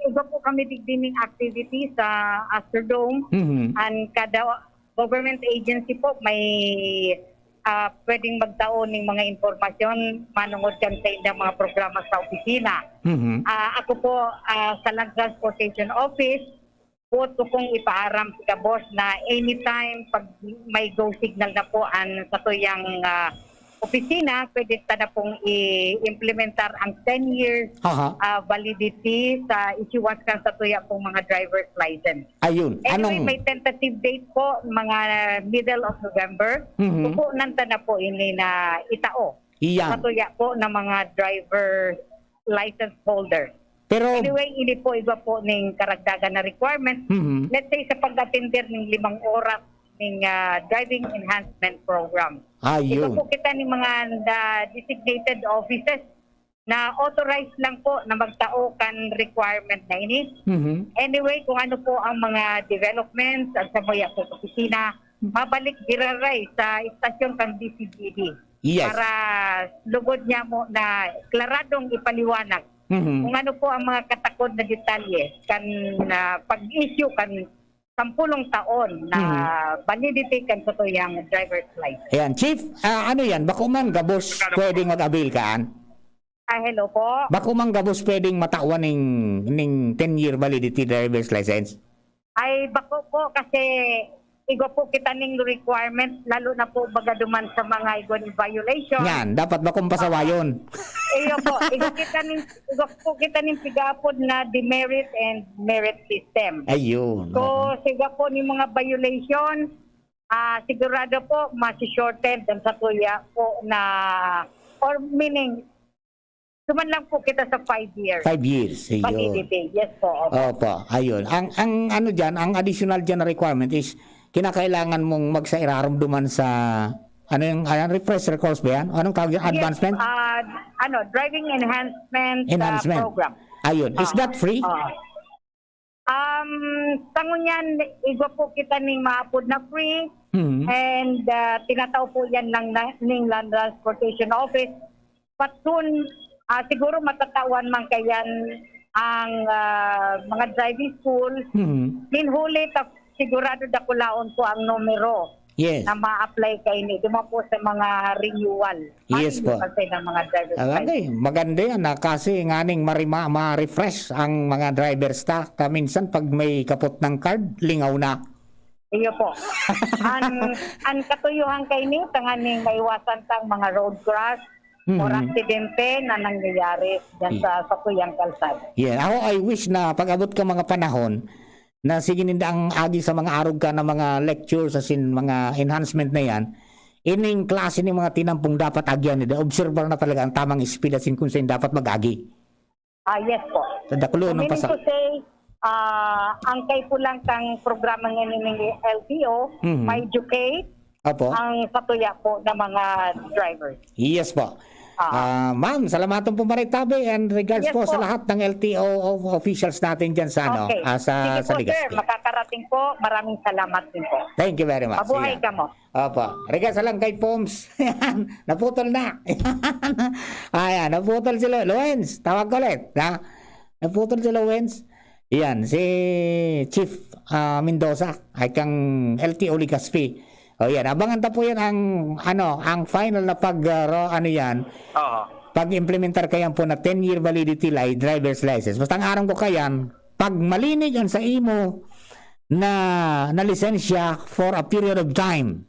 Iba po kami digdining activity sa Astrodome and kada government agency po may pwedeng magtaon ng mga informasyon manungod kan sa inyong mga programa sa opisina. Ako po sa Land Transportation Office, po kung ipaaram sa boss na anytime pag may go signal na po sa tuyang opisina, pwede na pong i-implementar ang 10 years validity sa issuance kan sa tuya pong mga driver's license. Ayun. Anyway, may tentative date po, mga middle of November. Tupunan na po ini na itao. Iyan. Sa tuya po ng mga driver license holder. Pero anyway, ini po iba po ning karagdagan na requirement. Let's say sa pag-attender ng 5 oras ng driving enhancement program. Ito Ayun. po kita ng mga designated offices na authorized lang po na magtao kan requirement na ini. Anyway, kung ano po ang mga developments at sa mga po opisina, mabalik diraray sa istasyon kang DCGD. Yes. Para lugod niya mo na klaradong ipaliwanag kung ano po ang mga katakod na detalye kan pag-issue kan 10 taon na validity kan sa tuyang driver's license. Ayan, Chief, ano yan? Bako man gabos pwedeng mag-avail kaan? Hello po. Bako man gabos pwedeng matawan ning 10-year validity driver's license? Ay, bako po kasi igo po kita ning requirement lalo na po baga duman sa mga igo ni violation. Yan, dapat bakong pasawayon. Iyo po, igo po kita ning pigapod na demerit and merit system. Ayun. So, siga po ni mga violation, sigurado po masi-shorted ang sa tuya po na, or meaning, suman lang po kita sa 5 years. 5 years. Ayun. Validity. Yes po. Opo, ayun. Ang ano diyan, ang additional dyan na requirement is kinakailangan mong magsairaramduman sa refresher course ba yan? Anong tawag yan? Advancement? Driving enhancement, program. Ayun. Is that free? Tangunyan, igo po kita ning maapod na free and tinatao po yan ng Land Transportation Office. But soon, siguro matatawan man kayan ang mga driving school. Minhuli sigurado dakulaon po ang numero na ma-apply kay ni. Duma po sa mga renewal. Yes po. Ng mga drivers. Okay, maganda yan na kasi nganing ma-refresh ang mga drivers ta. Minsan pag may kapot ng card, lingaw na. Iyo po. Ang katuyuhan kay ni, tanganing maiwasan tang mga road crash or aksidente na nangyayari dyan sa tuyang kalsada. Yeah, ako I wish na pag-abot ka mga panahon na sige ninda ang agi sa mga arog ka na mga lectures as in mga enhancement na yan, ining klase ng mga tinampong dapat agyan nila, observer na talaga ang tamang speed as in kung saan dapat mag-agi. Yes po. Sa dakulo ng meaning to say, ang kay po lang kang programa ng LTO, may educate ang katuya po ng mga drivers. Yes po. Ma'am, salamatong po Maritabe and regards po sa lahat ng LTO officials natin dyan sa sa Sige po sir, makakarating po. Maraming salamat din po. Thank you very much. Mabuhay ka mo. Opo. Regards lang kay Poms. Naputol na. Ayan, naputol si Lowens. Tawag ko ulit. Naputol si Lowens. Yan, si Chief Mendoza ay kang LTO Ligaspi. O yan, abangan ta po yan ang final na pag-implementar kayan po na 10-year validity driver's license. Basta ang aram ko kayan, pag malinig yan sa imo na lisensya for a period of time.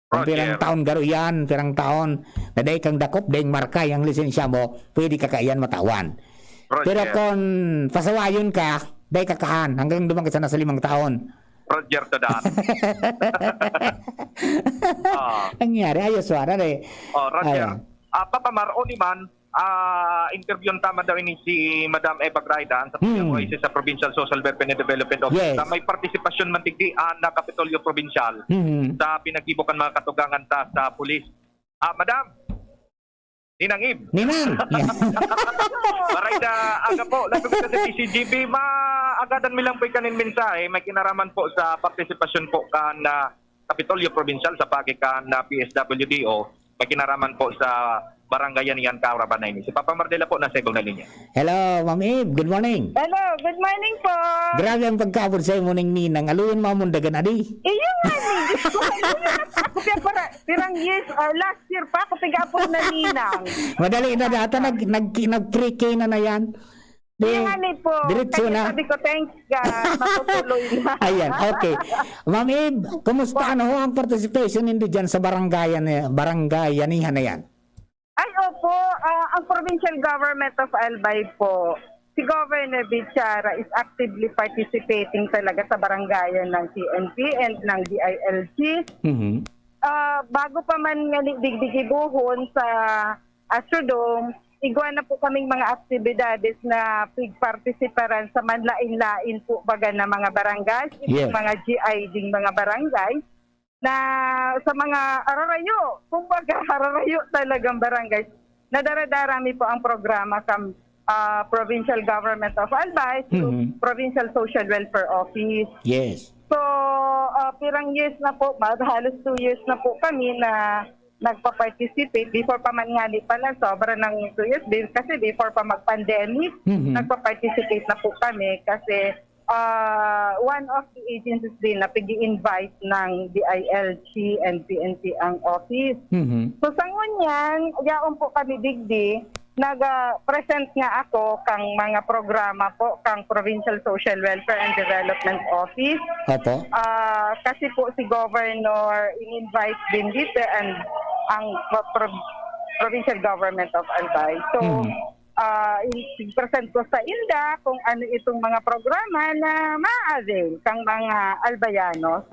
Pirang taon garo yan, pirang taon, na dahi kang dakop, dahi marka yung lisensya mo, pwede ka kayan matawan. Pero kung pasawayon ka, dahi kakaan, hanggang dumang ka na sa 5 taon. Roger to daan. Nangyari, ayos wala eh. Roger. Papa Mar, o naman, interview tama daw ini si Madam Eva Graidan sa PMOIC sa Provincial Social Welfare and Development Office. May partisipasyon man tigdi na Kapitolyo Provincial sa pinagtibukan mga katugangan sa pulis. Madam, Ninang Ib. Ninang! Maray na aga po, labi ko sa PCGB, agadan mi lang po ikanin mensahe, may kinaraman po sa partisipasyon po kan Kapitolyo Provincial sa pagikan na PSWDO, may kinaraman po sa barangayan yan Kauraban na ini. Si Papa Mardela po nasa ibang na linya. Hello, Ma'am Eve. Good morning. Hello, good morning po. Grabe ang pagkabot sa imo ning ninang. Aluyon mamundagan adi. Iyo nga ni. Ako pirang years or last year pa ako tigapon na ninang. Madali na data nag-pre-K na yan. po. Diretso Kaya na. sabi ko, thanks God, matutuloy na. Ayan, okay. Ma'am Eve, kumusta ano ho ang participation nindo dyan sa barangayanihan na yan? Ay, opo, ang provincial government of Albay po, si Governor Bichara is actively participating talaga sa barangayan ng PNP and ng DILG. Bago pa man nga digdigibuhon sa Astrodome, igwa na po kaming mga aktibidades na pigpartisiparan sa manlain-lain po baga na mga barangay, mga GI ding mga barangay, na sa mga ararayo, kumbaga ararayo talagang barangay, na daradarami po ang programa sa Provincial Government of Albay, Provincial Social Welfare Office. Yes. So, pirang years na po, halos 2 years na po kami na nagpa-participate. Before pa man nga di pala, sobra ng 2 years. Kasi before pa mag-pandemic, nagpa-participate na po kami kasi one of the agencies din na pigi-invite ng DILG and PNP ang office. So, sa ngunyan, yaon po kami digdi, nag-present nga ako kang mga programa po kang Provincial Social Welfare and Development Office. Opo. Kasi po si Governor in-invite din dito and ang Provincial Government of Albay. So, i-present ko sa INDA kung ano itong mga programa na ma-avail kang mga Albayanos.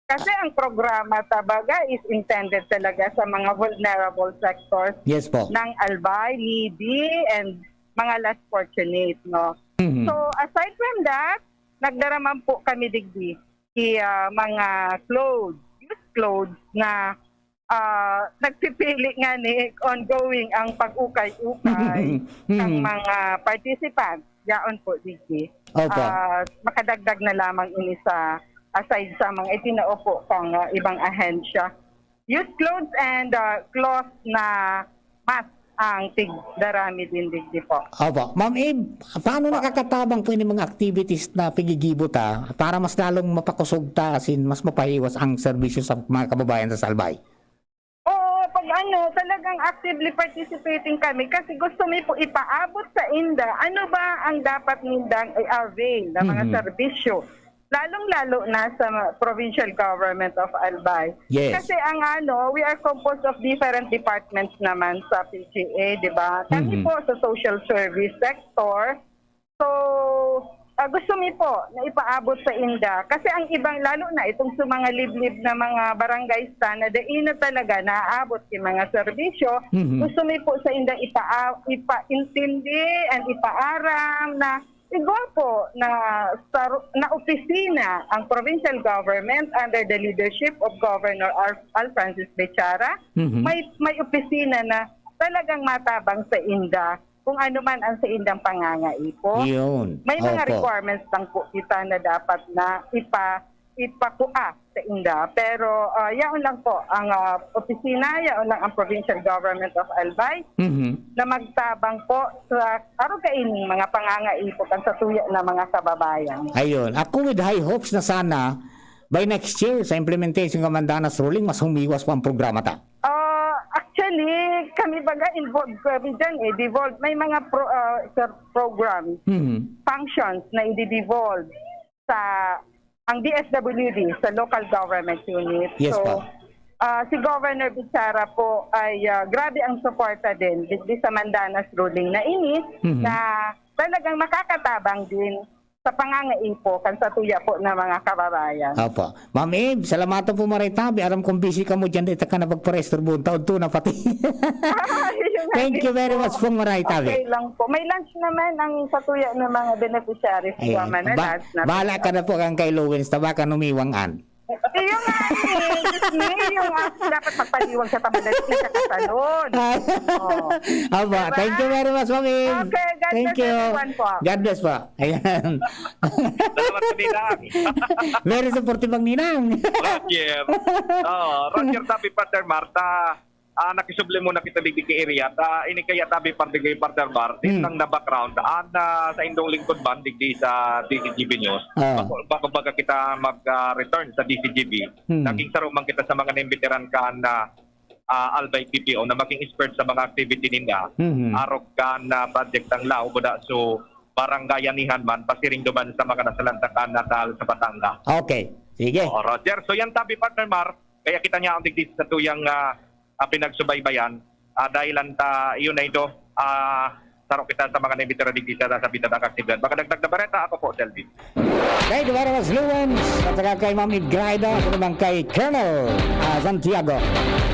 Kasi ang programa tabaga is intended talaga sa mga vulnerable sectors ng Albay, needy, and mga less fortunate. No? So aside from that, nagdaraman po kami digdi mga used clothes na nagpipili nga ni ongoing ang pag-ukay-ukay ng mga participants. Yaon po digdi. Makadagdag na lamang ini sa aside sa mga itinaupo pang ibang ahensya. Used clothes and cloth na mask ang tigdarami din digdi po. Opo. Ma'am Eve, paano nakakatabang po yung mga activities na pigigibot para mas lalong mapakusog mas mapahiwas ang serbisyo sa mga kababayan sa Albay? Oo, pag talagang actively participating kami kasi gusto mi po ipaabot sa INDA ano ba ang dapat nindang i-avail na mga serbisyo. Lalong-lalo na sa Provincial Government of Albay. Yes. Kasi we are composed of different departments naman sa PGA, di ba? Kami po sa social service sector. So, gusto mi po na ipaabot sa INDA. Kasi ang ibang, lalo na itong sa mga liblib na mga barangay na daina talaga naaabot yung mga serbisyo, gusto mi po sa INDA ipaintindi and ipaaram na siguro po na opisina ang provincial government under the leadership of Governor Al Francis Bichara. May opisina na talagang matabang sa INDA kung ano man ang sa INDA pangangaipo. May mga requirements lang po kita na dapat na ipakua sa INDA. Pero yaon lang po ang opisina, yaon lang ang Provincial Government of Albay na magtabang po sa karugain mga pangangaipo kan sa tuya na mga kababayan. Ayun. Ako with high hopes na sana by next year sa implementation ng Mandanas ruling mas humiwas pa ang programa ta. Actually, kami baga involved kami dyan devolved. May mga programs, functions na i-devolve sa ang DSWD sa local government unit. Yes, so, si Governor Bichara po ay grabe ang suporta din sa Mandanas ruling na ini na talagang makakatabang din sa pangangaipo kan sa tuya po ng mga kababayan. Opo. Ma'am Eve, salamatan po maritabi. Alam kong busy ka mo dyan. Ito ka na pagparestor buong taon to na pati. Thank you very much po maritabi. Okay lang po. May lunch naman ang sa tuya ng mga beneficiaries. Bahala ka na po kang kay Lowens. Taba ka numiwangan. Yung dapat magpaliwag sa tamalan sa katalon. Aba, thank you very much, Ma'am Eve. Okay, God thank bless you. everyone po. God bless po. Ayan. Salamat sa Ninang. Very supportive ang Ninang. Roger. Roger, tabi Partner Marta. Nakisubli mo na kita di area. Ini kaya tabi Partner Bar. Nang na background. Sa indong lingkod band digdi sa DCGB News. Baga kita mag-return sa DCGB. Naging sarumang kita sa mga naimbiteran ka na Albay PPO na maging expert sa mga activity nila. Arog ka na project ng lao. So, barangayanihan man, pasiring duman sa mga nasalantakan natal sa Batangas. Okay. Sige. Roger. So yan tabi partner Mar, kaya kita niya ang digdis sa tuyang pinagsubaybayan. Dahil yun na ito, sarok kita sa mga naibitira digdis sa Bitada Kaksigan. Baka dagdag na bareta, ako po, Selvi. Kay Dumaras Luwens, at saka kay Ma'am Graida, at naman kay Colonel Santiago.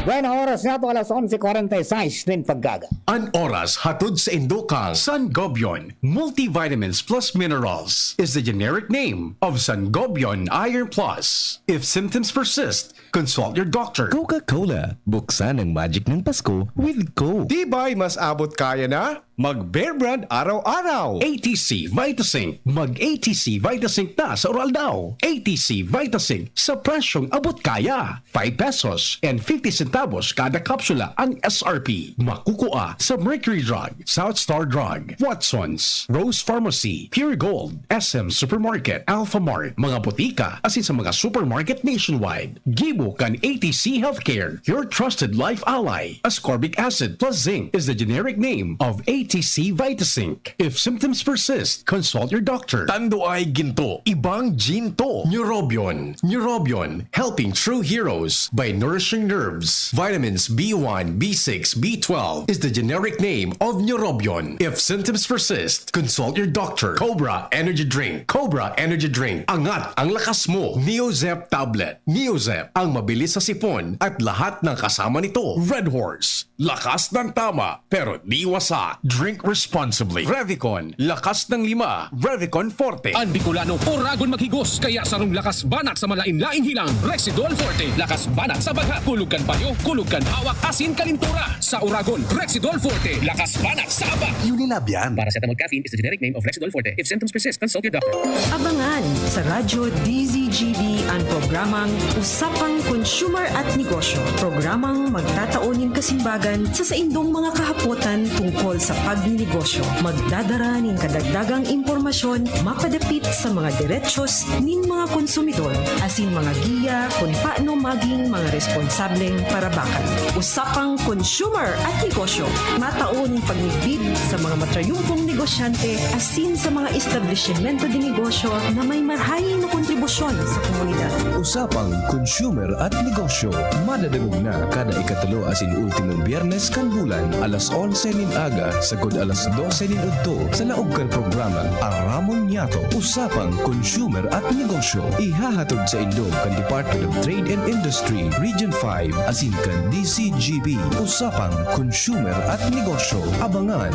Bueno, oras na ito, alas 11:46 din paggaga. An oras hatod sa Indokang Sangobion Multivitamins Plus Minerals is the generic name of Sangobion Iron Plus. If symptoms persist, consult your doctor. Coca-Cola, buksan ang magic ng Pasko with Coke. Tibay, mas abot kaya na? Mag-Bear Brand araw-araw. ATC Vitasync. Mag-ATC Vitasync na sa oral daw. ATC Vitasync sa presyong abot kaya. 5 pesos and 50 centavos kada kapsula ang SRP. Makukuha sa Mercury Drug, South Star Drug, Watson's, Rose Pharmacy, Pure Gold, SM Supermarket, Alpha Mart, mga botika, asin sa mga supermarket nationwide. Gibo kan ATC Healthcare, your trusted life ally. Ascorbic acid plus zinc is the generic name of ATC Vitasync. If symptoms persist, consult your doctor. Tando ay ginto, ibang ginto. Neurobion. Neurobion, helping true heroes by nourishing nerves. Vitamins B1, B6, B12 is the generic name of Neurobion. If symptoms persist, consult your doctor. Cobra Energy Drink. Cobra Energy Drink. Angat ang lakas mo. Neozep Tablet. Neozep ang mabilis sa sipon at lahat ng kasama nito. Red Horse. Lakas ng tama pero di wasa. Drink responsibly. Revicon. Lakas ng 5. Revicon Forte. Ang Bicolano oragon maghigos kaya sarong lakas banat sa malain-laing hilang. Rexidol Forte. Lakas banat sa baga. Kulugkan payo, kulugkan hawak, asin kalintura. Sa Oragon, Rexidol Forte. Lakas banat sa aba. Unilab yan. Paracetamol caffeine is the generic name of Rexidol Forte. If symptoms persist, consult your doctor. Abangan sa Radyo DZGB ang programang Usapang Consumer at Negosyo. Programang magtataunin kasimbagan sa saindong mga kahapotan tungkol sa pagninegosyo. Magdadara ning kadagdagang impormasyon mapadapit sa mga diretsyon nin mga konsumidor asin mga giya kung paano maging mga responsableng parabakan. Usapang Consumer at Negosyo. Mataon ning pagnibid sa mga matrayumpong negosyante asin sa mga establishmento de negosyo na may marhayin na kontribusyon sa komunidad. Usapang Consumer at Negosyo. Madadagog na kada ikatulo asin ultimong Biyernes kan bulan alas 11 nin aga sagod alas 12 nin udto sa laog kan programang Aramon Yato. Usapang Consumer at Negosyo. Ihahatod sa Indog kan Department of Trade and Industry Region 5 asin kan DCGB. Usapang Consumer at Negosyo. Abangan.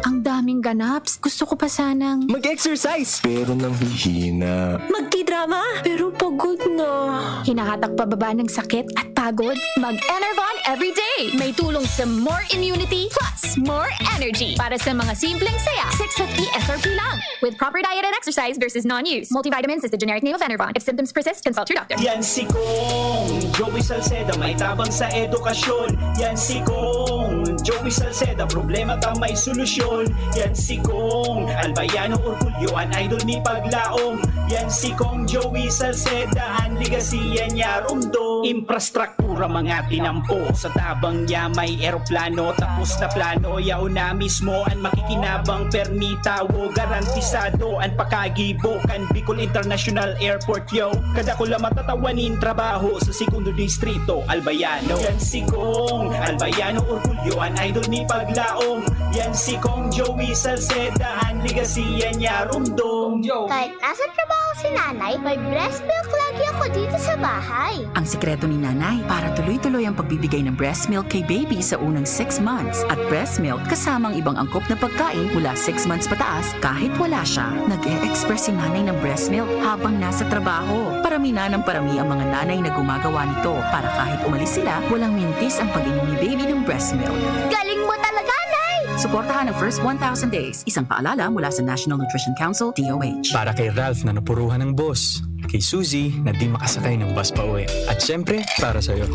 Ang daming ganaps. Gusto ko pa sanang Mag-exercise! Pero nang hihina. magti-drama, pero pagod na. Hinahatak pababa ng sakit at pagod? Mag-Enervon everyday. May tulong sa more immunity plus more energy. Para sa mga simpleng saya, 650 SRP lang. With proper diet and exercise versus non-use. Multivitamins is the generic name of Enervon. If symptoms persist, consult your doctor. Yan si Kong Joey Salceda, may tabang sa edukasyon. Yan si Kong Joey Salceda, problema ta may solusyon. Yan si Kong Albayano Orgulyo, an idol ni Paglaom. Yan si Kong Joey Salceda, ang ligasiya niya rumdo. Infrastruktura mga tinampo, sa tabang niya may eroplano. Tapos na plano, yaw na mismo ang makikinabang permitawo. Garantisado ang pakagibo kan Bicol International Airport yo. Kada ko lang matatawanin trabaho sa segundo distrito Albayano. Yan si Kong Albayano Orgulyo, an idol ni Paglaom. Yan si Kong Joey Salceda, ang ligasiya niya rumdo. Kahit nasa trabaho si nanay, may breast milk lagi ako dito sa bahay. Ang sikreto ni nanay para tuloy-tuloy ang pagbibigay ng breast milk kay baby sa unang 6 months. At breast milk kasamang ibang angkop na pagkain mula 6 months pataas kahit wala siya. Nag-e-express si nanay ng breast milk habang nasa trabaho. Parami na ng parami ang mga nanay na gumagawa nito para kahit umalis sila, walang mintis ang pag-inom ni baby ng breast milk. Galing mo talaga, Nay! Suportahan ang first 1,000 days. Isang paalala mula sa National Nutrition Council, DOH. Para kay Ralph na napuruhan ng boss. Kay Suzy na di makasakay ng bus pa uwi. At syempre, para sa'yo.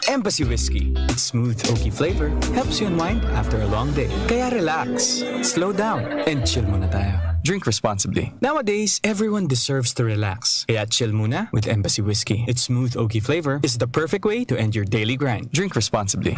Embassy Whiskey. Its smooth, oaky flavor helps you unwind after a long day. Kaya relax, slow down, and chill muna tayo. Drink responsibly. Nowadays, everyone deserves to relax. Kaya chill muna with Embassy Whiskey. Its smooth oaky flavor is the perfect way to end your daily grind. Drink responsibly.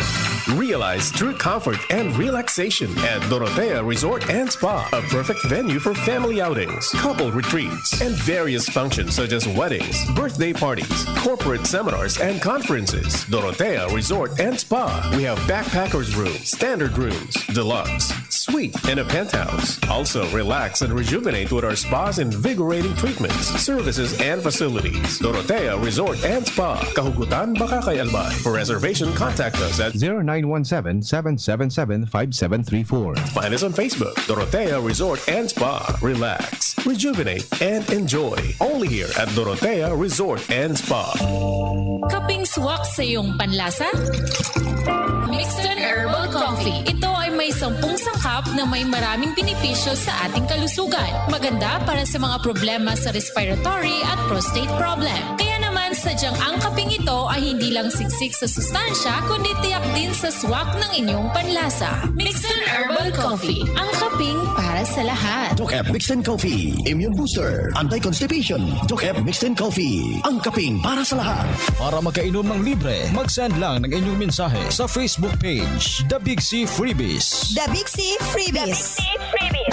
Realize true comfort and relaxation at Dorotea Resort and Spa, a perfect venue for family outings, couple retreats, and various functions such as weddings, birthday parties, corporate seminars, and conferences. Dorotea Resort and Spa. We have backpackers rooms, standard rooms, deluxe, suite, and a penthouse. Also, relax and rejuvenate with our spa's invigorating treatments, services, and facilities. Dorotea Resort and Spa, Kahugutan, Bakakay, Albay. For reservation, contact us at 0917-777-5734. Find us on Facebook, Dorotea Resort and Spa. Relax, rejuvenate, and enjoy. Only here at Dorotea Resort and Spa. Kaping swak sa iyong panlasa? Mixton Herbal Coffee. Ito ay may 10 sangkap na may maraming benepisyo sa ating kalusugan. Maganda para sa mga problema sa respiratory at prostate problem. Kaya naman sadyang ang kaping ito ay hindi lang siksik sa sustansya kundi tiyak din sa swak ng inyong panlasa. Mixton Herbal Coffee. Ang kaping para sa lahat. DocEp Mixed Coffee, Immune Booster, Anti-Constipation. DocEp Mixed Coffee, ang kaping para sa lahat. Para makainom ng libre, mag-send lang ng inyong mensahe sa Facebook page, The Big C Freebies. The Big C Freebies.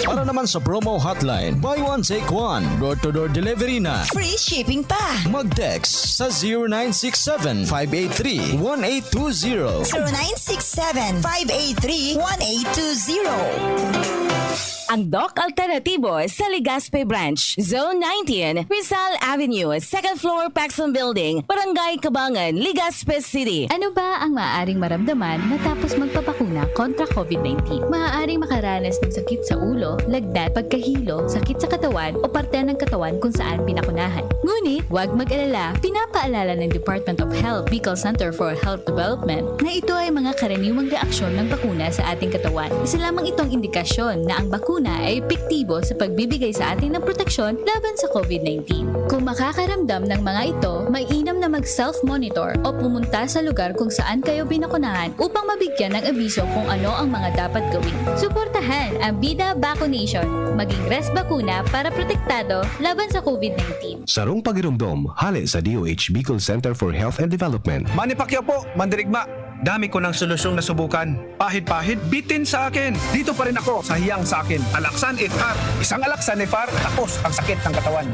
Para naman sa promo hotline, buy one take one, door-to-door delivery na. Free shipping pa. Mag-text sa 0967-583-1820. 0967-583-1820. Ang Doc Alternatibo sa Legazpi Branch, Zone 19, Rizal Avenue, 2nd floor, Paxson Building, Barangay Cabangan, Legazpi City. Ano ba ang maaaring maramdaman matapos magpapakuna kontra COVID-19? Maaaring makaranas ng sakit sa ulo, lagnat, pagkahilo, sakit sa katawan o parte ng katawan kung saan pinakunahan. Ngunit, huwag mag-alala, pinapaalala ng Department of Health Bicol Center for Health Development na ito ay mga karaniwang reaksyon ng bakuna sa ating katawan. Isa lamang itong indikasyon na ang bakuna ay epektibo sa pagbibigay sa atin ng proteksyon laban sa COVID-19. Kung makakaramdam ng mga ito, mainam na mag-self-monitor o pumunta sa lugar kung saan kayo binakunahan upang mabigyan ng abiso kung ano ang mga dapat gawin. Suportahan ang Bida Vaccination, maging res bakuna para protektado laban sa COVID-19. Sarong pagirumdom, hali sa DOH Bicol Center for Health and Development. Manny Pacquiao po, Mandirigma. Dami ko ng solusyong nasubukan. Pahit-pahit, bitin sa akin. Dito pa rin ako sa hiyang sa akin. Alaksan FR. Isang Alaksan FR, tapos ang sakit ng katawan.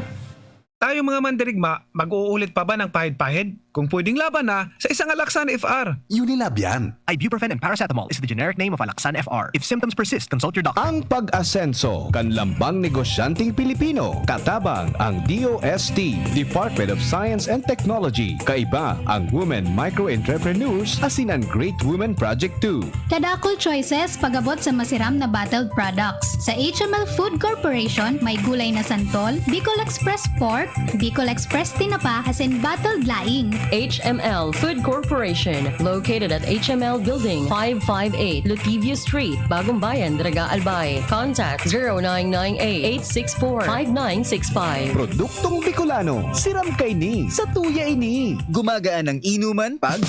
Tayo mga Mandirigma, mag-uulit pa ba ng pahid-pahid? Kung pwedeng laban na sa isang Alaksan FR. Unilab yan. Ibuprofen and paracetamol is the generic name of Alaksan FR. If symptoms persist, consult your doctor. Ang pag-asenso, kanlambang negosyanteng Pilipino, katabang ang DOST, Department of Science and Technology, kaiba ang Women Micro-Entrepreneurs, asinan Great Women Project 2. Kadakol choices pagabot sa masiram na bottled products. Sa HML Food Corporation, may gulay na santol, Bicol Express Pork, Bicol Express Tinapa, as in bottled laing. HML Food Corporation, located at HML Building 558, Lutivio Street, Bagong Bayan, Daraga, Albay. Contact 0998-864-5965. Produktong Bicolano, siram kay ni, sa tuya ini. Gumagaan ang inuman pag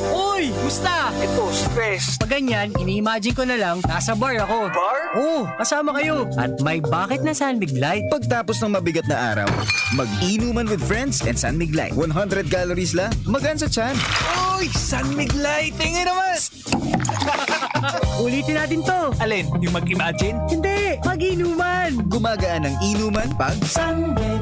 Uy! Musta? Ito, stress. Pag ganyan, ini-imagine ko na lang, nasa bar ako. Bar? Oo, kasama kayo. At may bucket na San Light. Pagtapos ng mabigat na araw, mag-inuman with friends and San Light. 100 calories lang, magaan sa tiyan. Uy! San Light! Tingin naman! Ulitin natin to. Alin? Yung mag-imagine? Hindi! Mag-inuman! Gumagaan ang inuman pag San Light.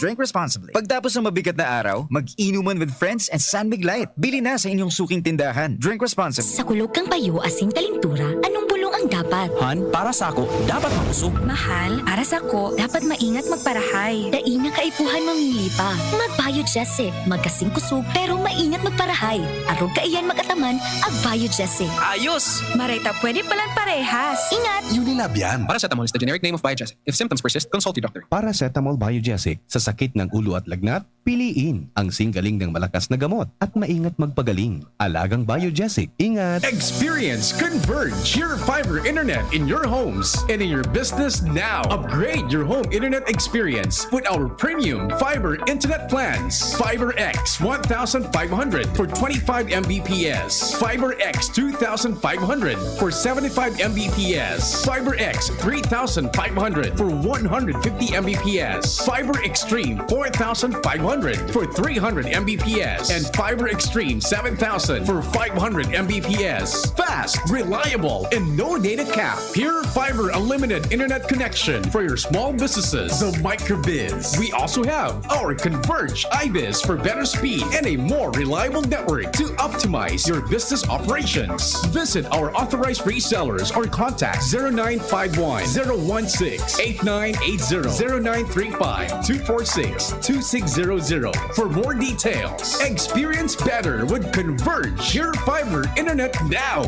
Drink responsibly. Pagtapos ng mabigat na araw, mag-inuman with friends and San Light. Bili na sa inyong suking tindahan. Drink responsibly. Sa kulog kang payo asing kalintura, anong bulong ang dapat? Han, para sa ako, dapat makusog. Mahal, para sa ko, dapat maingat magparahay. Daing kaipuhan mamili pa. Magbayod Jesse, magkasing kusog, pero maingat magparahay. Arog kaiyan magataman, agbayod Jesse. Ayos! Marita, pwede palang parehas. Ingat! Unilab yan. Paracetamol is the generic name of Biogesic. If symptoms persist, consult your doctor. Paracetamol Biogesic, sa sakit ng ulo at lagnat, piliin ang singgaling ng malakas na gamot at maingat magpagaling. Alagang Biogesic. Ingat! Experience Converge, your 5 fiber internet in your homes and in your business now. Upgrade your home internet experience with our premium fiber internet plans. Fiber X 1,500 for 25 Mbps. Fiber X 2,500 for 75 Mbps. Fiber X 3,500 for 150 Mbps. Fiber Extreme 4,500 for 300 Mbps. And Fiber Extreme 7,000 for 500 Mbps. Fast, reliable, and no data cap. Pure Fiber Unlimited Internet connection for your small businesses. The Microbiz. We also have our Converge iBiz for better speed and a more reliable network to optimize your business operations. Visit our authorized resellers or contact 0951 016 8980 0935 246 2600 for more details. Experience better with Converge Pure Fiber Internet now.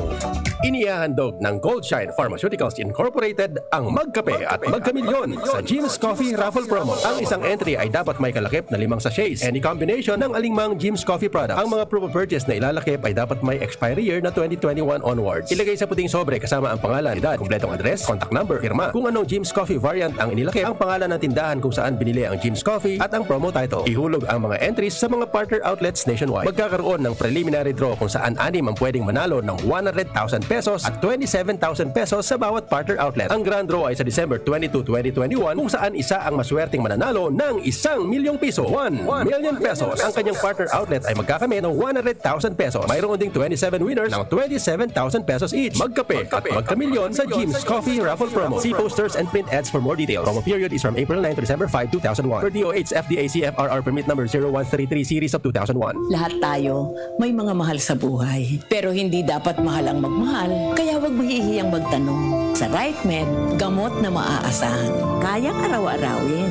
Inihahandog ng Goldshine Pharmaceuticals Incorporated ang Magkape at Magkamilyon sa Jim's Coffee Raffle Promo. Ang isang entry ay dapat may kalakip na 5 sachets. Any combination ng alingmang Jim's Coffee products. Ang mga proof of purchase na ilalakip ay dapat may expiry year na 2021 onwards. Ilagay sa puting sobre kasama ang pangalan, edad, kumpletong address, contact number, firma. Kung anong Jim's Coffee variant ang inilakip, ang pangalan ng tindahan kung saan binili ang Jim's Coffee at ang promo title. Ihulog ang mga entries sa mga partner outlets nationwide. Magkakaroon ng preliminary draw kung saan 6 ang pwedeng manalo ng 100,000 pesos at 27,000 pesos sa bawat partner outlet. Ang grand draw ay sa December 22, 2021 kung saan isa ang maswerteng mananalo ng 1 milyong piso. 1 million pesos. Ang kanyang partner outlet ay magkakamit ng 100,000 pesos. Mayroon ding 27 winners ng 27,000 pesos each. Magkape at magkamilyon sa Jim's Coffee Raffle Promo. See posters and print ads for more details. Promo period is from April 9 to December 5, 2001. Per DOH FDA CFRR permit number 0133 series of 2001. Lahat tayo may mga mahal sa buhay. Pero hindi dapat mahal ang magmahal. Kaya huwag mahihiyang magtanong. Sa RightMed, gamot na maaasahan. Kayang araw-arawin.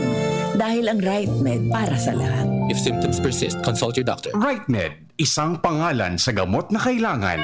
Dahil ang RightMed para sa lahat. If symptoms persist, consult your doctor. RightMed, isang pangalan sa gamot na kailangan.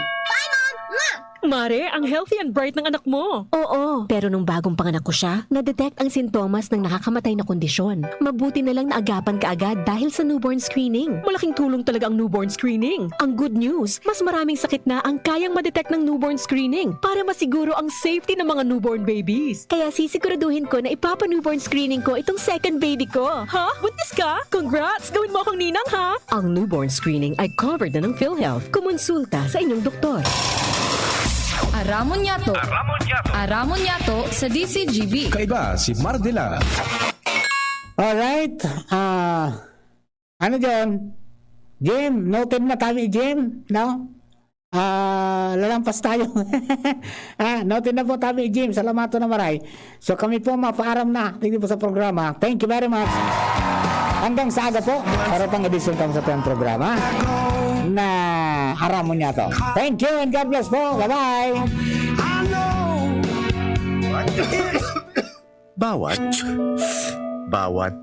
Mare, ang healthy and bright ng anak mo. Oo, pero nung bagong panganak ko siya, na-detect ang sintomas ng nakakamatay na kondisyon. Mabuti na lang naagapan kaagad dahil sa newborn screening. Malaking tulong talaga ang newborn screening. Ang good news, mas maraming sakit na ang kayang ma-detect ng newborn screening para masiguro ang safety ng mga newborn babies. Kaya sisiguraduhin ko na ipapa-newborn screening ko itong second baby ko. Ha? Buntis ka? Congrats! Gawin mo akong ninang, ha? Ang newborn screening ay covered na ng PhilHealth. Kumonsulta sa inyong doktor. Aramon Yato. Aramon Yato sa DCGB. Kaiba si Mardela. Alright. Ano dyan? Jim, noted na kami, Jim. No? Lalampas tayo. Noted na po kami, Jim. Salamato na maray. So kami po mapaaram na dito po sa programa. Thank you very much. Hanggang sa aga po. Para pang edisyon kami sa tayong programa na Aramon Yato. Thank you and God bless po. Bye-bye. Bawat